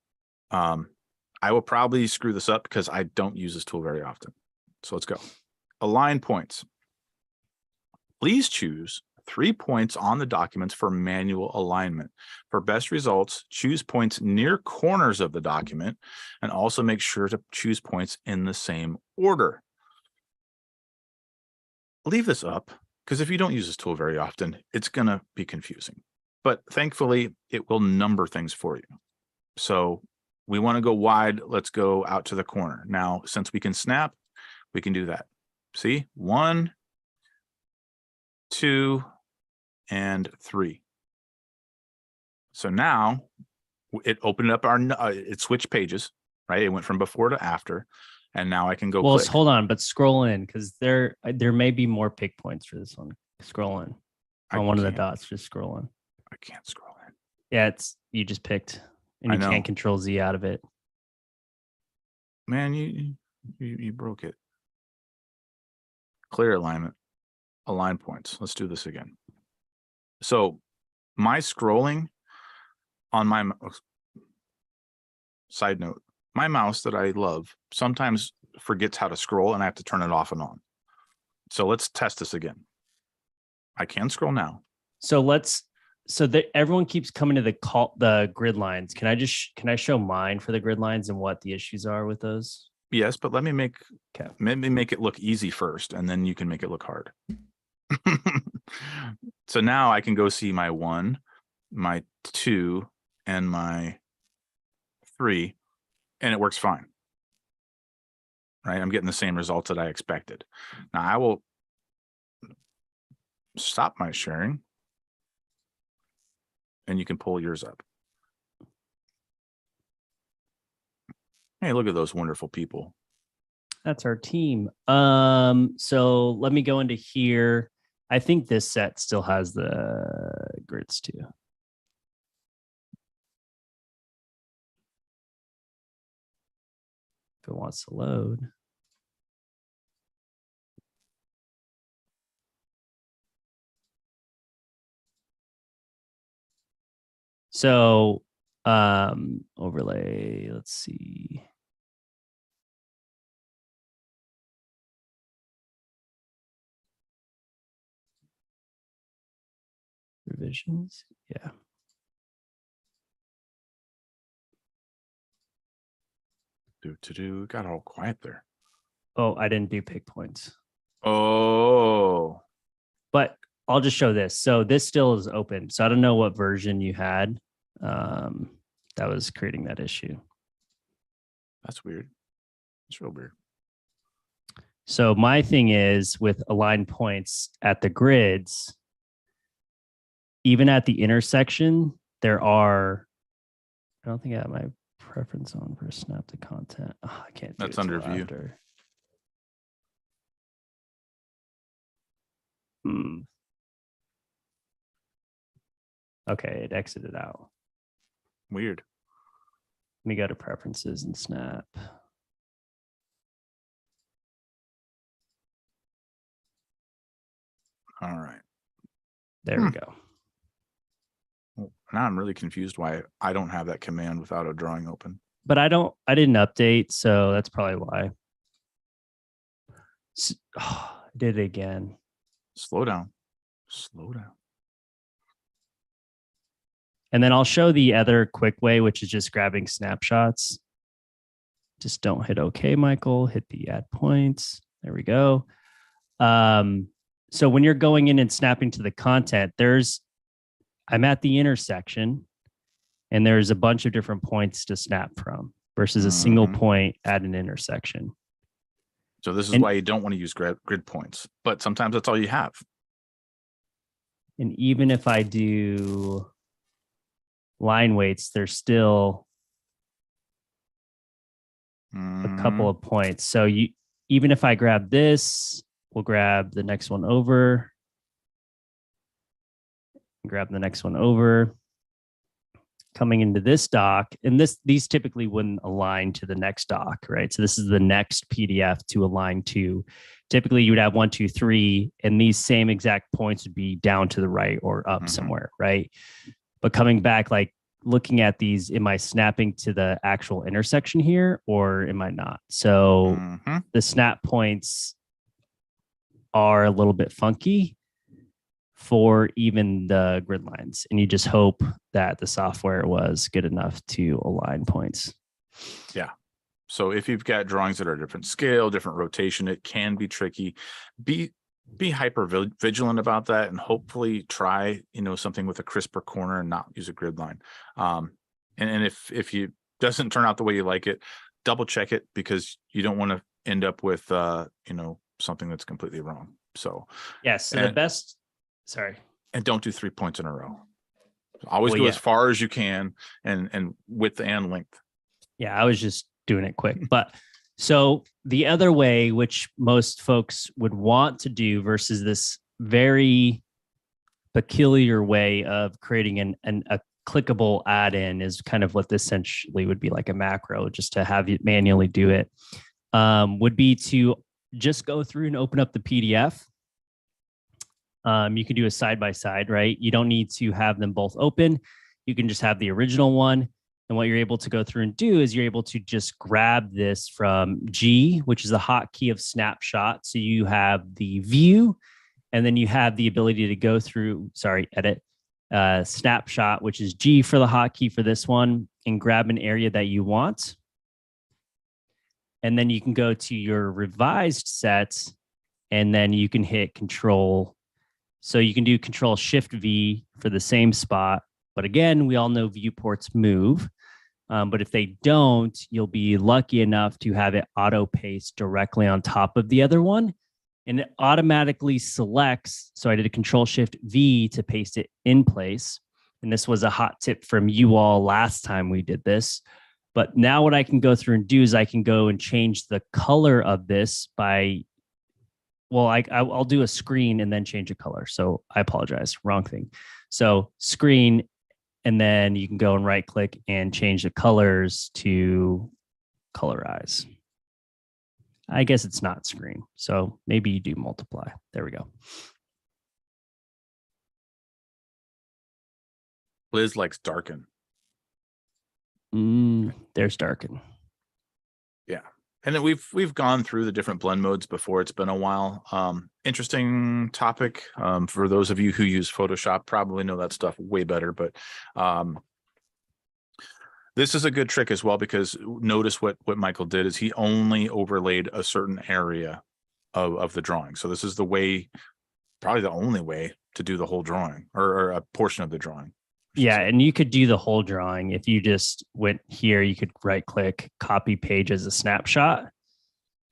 Speaker 1: I will probably screw this up because I don't use this tool very often. So let's go. Align points. Please choose 3 points on the documents for manual alignment. For best results, choose points near corners of the document and also make sure to choose points in the same order. Leave this up because if you don't use this tool very often, it's going to be confusing. But thankfully, it will number things for you. So we want to go wide. Let's go out to the corner. Now, since we can snap, we can do that. See, 1, 2, and 3. So now it opened up it switched pages, right? It went from before to after, and now I can go.
Speaker 2: Well,
Speaker 1: click.
Speaker 2: Hold on, but scroll in because there may be more pick points for this one. Scroll in on one of the dots. Just scroll in.
Speaker 1: I can't scroll in.
Speaker 2: Yeah, you just picked, and you can't Control Z out of it.
Speaker 1: Man, you broke it. Clear alignment, align points. Let's do this again. So my scrolling on my side note, my mouse that I love sometimes forgets how to scroll and I have to turn it off and on. So let's test this again. I can scroll now.
Speaker 2: So everyone keeps coming to the grid lines. Can I show mine for the grid lines and what the issues are with those?
Speaker 1: Yes, but let me make it look easy first, and then you can make it look hard. So now I can go see my 1, my 2, and my 3, and it works fine. Right? I'm getting the same results that I expected. Now I will stop my sharing, and you can pull yours up. Hey, look at those wonderful people.
Speaker 2: That's our team. So let me go into here. I think this set still has the grids too. If it wants to load. So overlay, let's see. Revisions, yeah.
Speaker 1: Got all quiet there.
Speaker 2: Oh, I didn't do pick points.
Speaker 1: Oh.
Speaker 2: But I'll just show this. So this still is open. So I don't know what version you had that was creating that issue.
Speaker 1: That's weird. It's real weird.
Speaker 2: So my thing is with align points at the grids, even at the intersection, I don't think I have my preference on for snap to content. Oh, I can't do
Speaker 1: That's
Speaker 2: it
Speaker 1: under
Speaker 2: till
Speaker 1: view.
Speaker 2: After. Okay, it exited out.
Speaker 1: Weird.
Speaker 2: Let me go to preferences and snap.
Speaker 1: All right.
Speaker 2: There we go.
Speaker 1: Well, now I'm really confused why I don't have that command without a drawing open.
Speaker 2: But I didn't update, so that's probably why. I did it again.
Speaker 1: Slow down. Slow down.
Speaker 2: And then I'll show the other quick way, which is just grabbing snapshots. Just don't hit OK, Michael. Hit the add points. There we go. So when you're going in and snapping to the content, I'm at the intersection and there's a bunch of different points to snap from versus a single point at an intersection.
Speaker 1: So this is why you don't want to use grid points, but sometimes that's all you have.
Speaker 2: And even if I do line weights, there's still a couple of points. So even if I grab this, we'll grab the next one over. Grab the next one over. Coming into this doc, and these typically wouldn't align to the next doc, right? So this is the next PDF to align to. Typically, you would have 1, 2, 3, and these same exact points would be down to the right or up somewhere, right? But coming back, like looking at these, am I snapping to the actual intersection here, or am I not? So the snap points are a little bit funky for even the grid lines. And you just hope that the software was good enough to align points.
Speaker 1: Yeah. So if you've got drawings that are different scale, different rotation, it can be tricky. Be hyper vigilant about that, and hopefully try, something with a crisper corner and not use a grid line. And if you doesn't turn out the way you like it, double check it, because you don't want to end up with, something that's completely wrong. So,
Speaker 2: yes. So the best,
Speaker 1: and don't do 3 points in a row. Always go as far as you can, and width and length.
Speaker 2: Yeah, I was just doing it quick. But so the other way, which most folks would want to do versus this very peculiar way of creating a clickable add-in, is kind of what this essentially would be, like a macro, just to have you manually do it, would be to just go through and open up the PDF. You can do a side-by-side, right? You don't need to have them both open. You can just have the original one. And what you're able to go through and do is you're able to just grab this from G, which is the hotkey of snapshot. So you have the view, and then you have the ability to go through, edit snapshot, which is G for the hotkey for this one, and grab an area that you want. And then you can go to your revised sets, and then you can hit Control. So you can do Control Shift V for the same spot. But again, we all know viewports move. But if they don't, you'll be lucky enough to have it auto paste directly on top of the other one. And it automatically selects. So I did a Control Shift V to paste it in place. And this was a hot tip from you all last time we did this. But now what I can go through and do is I can go and change the color of this by, well, I'll do a screen and then change a color. So I apologize, wrong thing. So screen, and then you can go and right click and change the colors to colorize. I guess it's not screen. So maybe you do multiply. There we go.
Speaker 1: Liz likes darken.
Speaker 2: There's darken.
Speaker 1: Yeah. And then we've gone through the different blend modes before. It's been a while. Interesting topic. For those of you who use Photoshop, probably know that stuff way better. But this is a good trick as well, because notice what Michael did is he only overlaid a certain area of the drawing. So this is the way, probably the only way to do the whole drawing, or a portion of the drawing.
Speaker 2: Yeah, and you could do the whole drawing. If you just went here, you could right click, copy page as a snapshot,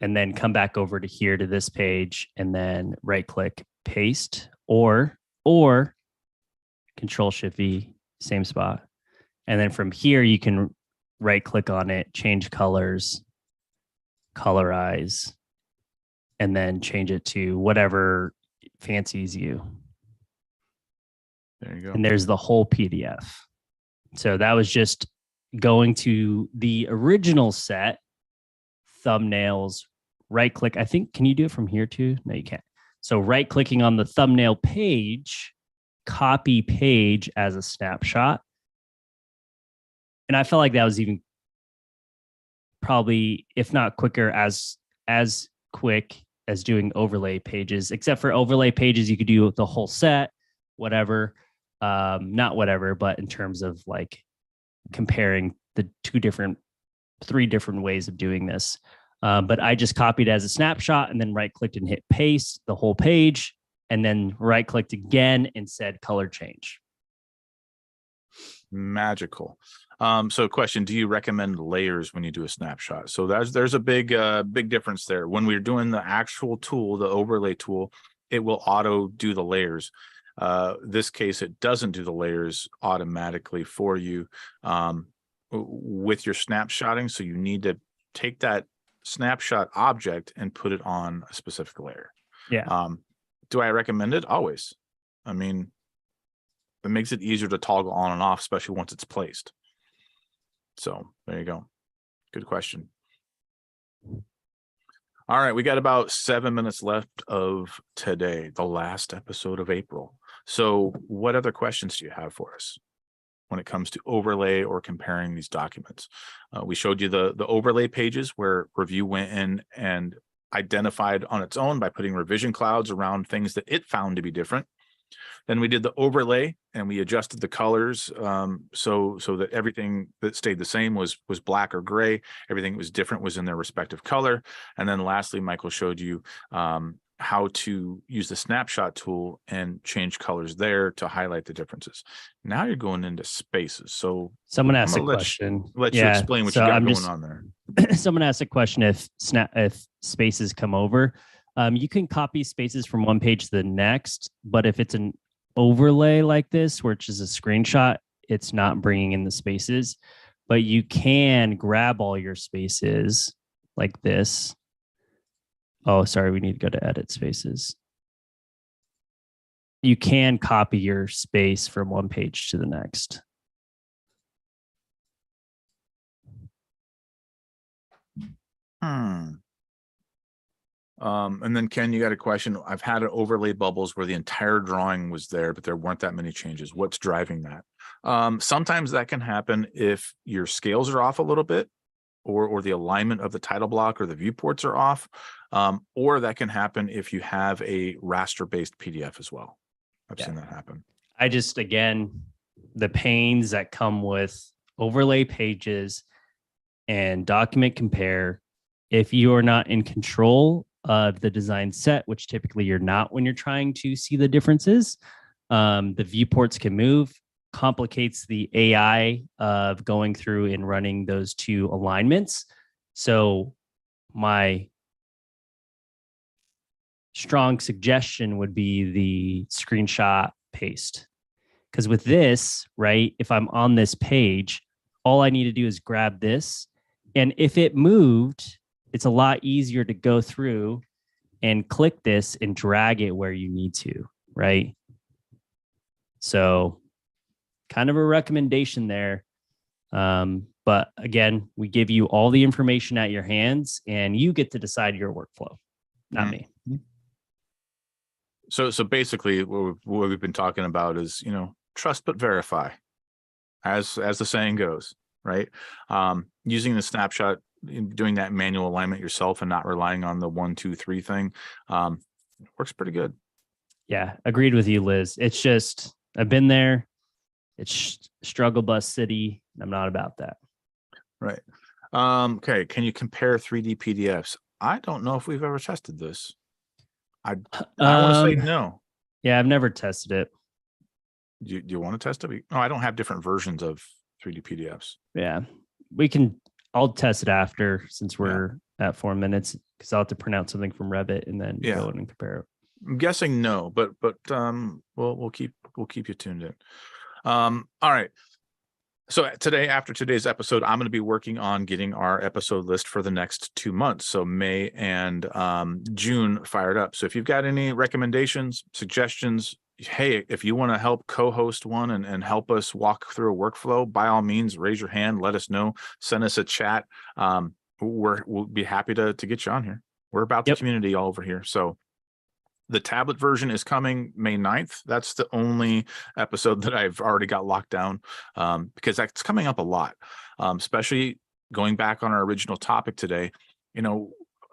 Speaker 2: and then come back over to here to this page, and then right click, paste, or Control Shift V, same spot. And then from here, you can right click on it, change colors, colorize, and then change it to whatever fancies you.
Speaker 1: There you go.
Speaker 2: And there's the whole PDF. So that was just going to the original set, thumbnails, right click. I think, can you do it from here too? No, you can't. So right clicking on the thumbnail page, copy page as a snapshot. And I felt like that was even probably, if not quicker, as quick as doing overlay pages, except for overlay pages, you could do the whole set, whatever. Not whatever, but in terms of like comparing the three different ways of doing this. But I just copied as a snapshot and then right clicked and hit paste the whole page, and then right clicked again and said color change.
Speaker 1: Magical. So question, do you recommend layers when you do a snapshot? So there's a big difference there. When we're doing the actual tool, the overlay tool, it will auto do the layers. This case, it doesn't do the layers automatically for you with your snapshotting. So you need to take that snapshot object and put it on a specific layer.
Speaker 2: Yeah.
Speaker 1: Do I recommend it? Always. I mean, it makes it easier to toggle on and off, especially once it's placed. So there you go. Good question. All right, we got about 7 minutes left of today, the last episode of April. So what other questions do you have for us when it comes to overlay or comparing these documents? We showed you the overlay pages where Revu went in and identified on its own by putting revision clouds around things that it found to be different. Then we did the overlay and we adjusted the colors so that everything that stayed the same was black or gray. Everything that was different was in their respective color. And then lastly, Michael showed you how to use the snapshot tool and change colors there to highlight the differences. Now you're going into spaces. So
Speaker 2: someone asked a question.
Speaker 1: Let you explain what you got going on there.
Speaker 2: Someone asked a question if spaces come over. You can copy spaces from one page to the next, but if it's an overlay like this, which is a screenshot, it's not bringing in the spaces, but you can grab all your spaces like this. Oh, sorry, we need to go to edit spaces. You can copy your space from one page to the next.
Speaker 1: And then Ken, you got a question. I've had overlaid bubbles where the entire drawing was there, but there weren't that many changes. What's driving that? Sometimes that can happen if your scales are off a little bit, or the alignment of the title block or the viewports are off. Or that can happen if you have a raster-based PDF as well. I've seen that happen.
Speaker 2: I just, again, the pains that come with overlay pages and document compare, if you are not in control of the design set, which typically you're not when you're trying to see the differences, the viewports can move, complicates the AI of going through and running those two alignments. So my strong suggestion would be the screenshot paste. Because with this, right, if I'm on this page, all I need to do is grab this. And if it moved, it's a lot easier to go through and click this and drag it where you need to, right? So kind of a recommendation there. But again, we give you all the information at your hands and you get to decide your workflow, not me.
Speaker 1: So basically what we've been talking about is, trust but verify, as the saying goes, right? Using the snapshot, doing that manual alignment yourself and not relying on the 1, 2, 3 thing, works pretty good.
Speaker 2: Yeah, agreed with you, Liz. It's just, I've been there. It's struggle bus city. I'm not about that.
Speaker 1: Right. Okay. Can you compare 3D PDFs? I don't know if we've ever tested this. I want to say no.
Speaker 2: Yeah, I've never tested it.
Speaker 1: Do you want to test it? No, I don't have different versions of 3D PDFs.
Speaker 2: Yeah, I'll test it after, since we're at 4 minutes, because I'll have to print out something from Revit and then go in and compare it.
Speaker 1: I'm guessing no, but we'll keep you tuned in. All right. So today, after today's episode, I'm going to be working on getting our episode list for the next 2 months. So May and June fired up. So if you've got any recommendations, suggestions, hey, if you want to help co-host one and help us walk through a workflow, by all means, raise your hand, let us know, send us a chat. We'll be happy to get you on here. We're about the community all over here. So the tablet version is coming May 9th. That's the only episode that I've already got locked down, because that's coming up a lot, especially going back on our original topic today.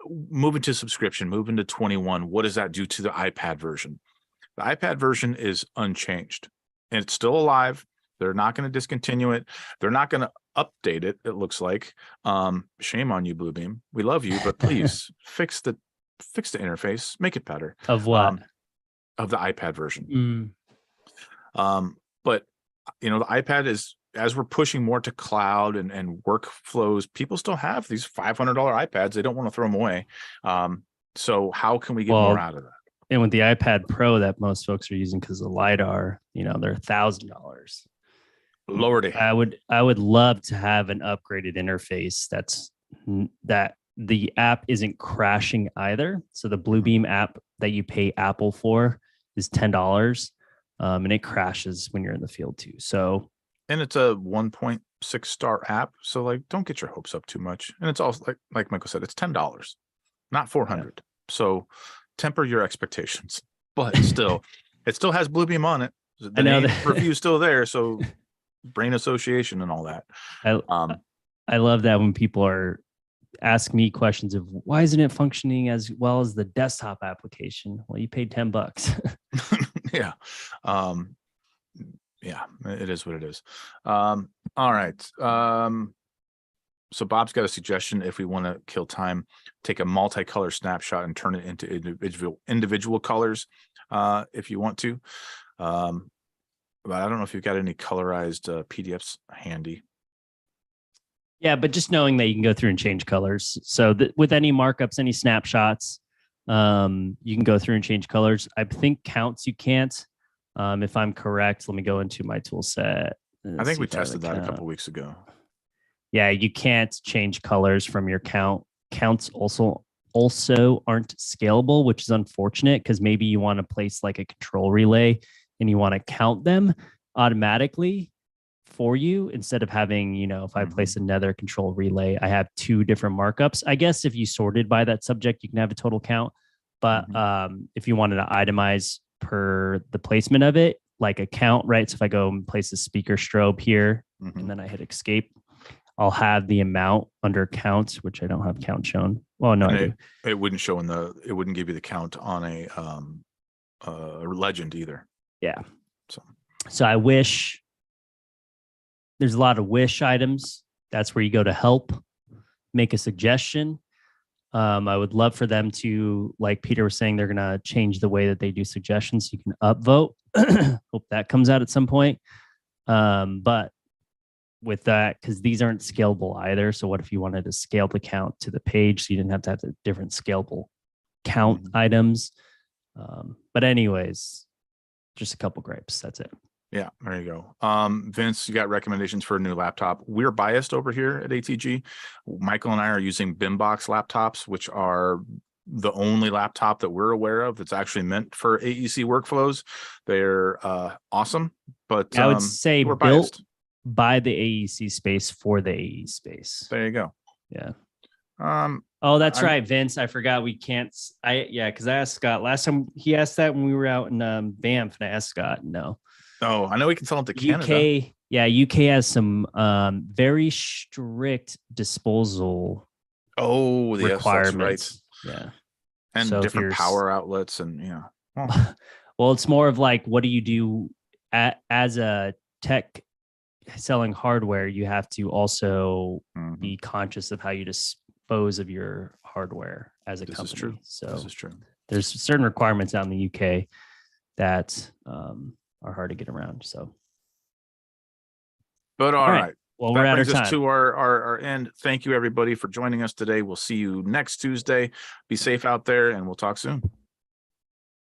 Speaker 1: Moving to subscription, moving to 21. What does that do to the iPad version? The iPad version is unchanged and it's still alive. They're not going to discontinue it. They're not going to update it. It looks like, shame on you, Bluebeam. We love you, but please fix the interface, make it better.
Speaker 2: Of what?
Speaker 1: Of the iPad version. But the iPad is, as we're pushing more to cloud and workflows, people still have these $500 iPads. They don't want to throw them away. So how can we get more out of that?
Speaker 2: And with the iPad Pro that most folks are using because of LiDAR, they're $1,000.
Speaker 1: Lordy.
Speaker 2: I would love to have an upgraded interface that the app isn't crashing either. So the Bluebeam app that you pay Apple for is $10, and it crashes when you're in the field too. So,
Speaker 1: and it's a 1.6 star app. So don't get your hopes up too much. And it's also like Michael said, it's $10, not $400. Yeah. So temper your expectations, but still, it still has Bluebeam on it. The name review still there. So brain association and all that.
Speaker 2: I love that when people are ask me questions of why isn't it functioning as well as the desktop application? Well, you paid $10.
Speaker 1: Yeah. Yeah, it is what it is. All right. So Bob's got a suggestion. If we want to kill time, take a multicolor snapshot and turn it into individual colors, if you want to. But I don't know if you've got any colorized PDFs handy.
Speaker 2: Yeah, but just knowing that you can go through and change colors. So with any markups, any snapshots, you can go through and change colors. I think counts you can't. If I'm correct, let me go into my tool set.
Speaker 1: I think we tested that a couple of weeks ago.
Speaker 2: Yeah, you can't change colors from your count. Counts also aren't scalable, which is unfortunate because maybe you want to place like a control relay and you want to count them automatically for you instead of having, if I place another control relay, I have 2 different markups. I guess if you sorted by that subject, you can have a total count. But if you wanted to itemize per the placement of it, like a count, right? So if I go and place a speaker strobe here and then I hit escape, I'll have the amount under count, which I don't have count shown. Well, no, I do.
Speaker 1: It wouldn't show it wouldn't give you the count on a legend either.
Speaker 2: Yeah. So I wish there's a lot of wish items. That's where you go to help, make a suggestion. I would love for them to, like Peter was saying, they're going to change the way that they do suggestions. You can upvote. Hope that comes out at some point. But with that, because these aren't scalable either. So what if you wanted to scale the count to the page so you didn't have to have the different scalable count items? But anyways, just a couple gripes. That's it.
Speaker 1: Yeah, there you go. Vince, you got recommendations for a new laptop. We're biased over here at ATG. Michael and I are using BIMbox laptops, which are the only laptop that we're aware of that's actually meant for AEC workflows. They're awesome, but
Speaker 2: I would say
Speaker 1: we're
Speaker 2: built
Speaker 1: biased
Speaker 2: by the AEC space for the AE space.
Speaker 1: There you go.
Speaker 2: Yeah. Oh, that's right, Vince. I forgot we can't. Because I asked Scott last time. He asked that when we were out in Banff, and I asked Scott. No.
Speaker 1: Oh, I know we can sell them to Canada.
Speaker 2: UK, yeah, UK has some very strict disposal.
Speaker 1: Oh, the requirements,
Speaker 2: right. Yeah,
Speaker 1: and so different power outlets, and
Speaker 2: well, it's more of like, what do you do as a tech selling hardware? You have to also be conscious of how you dispose of your hardware as a company.
Speaker 1: Is true.
Speaker 2: So
Speaker 1: this is true.
Speaker 2: There's certain requirements out in the UK that are hard to get around. So,
Speaker 1: but all right.
Speaker 2: Well, we're out of time.
Speaker 1: To our end. Thank you, everybody, for joining us today. We'll see you next Tuesday. Be safe out there, and we'll talk soon.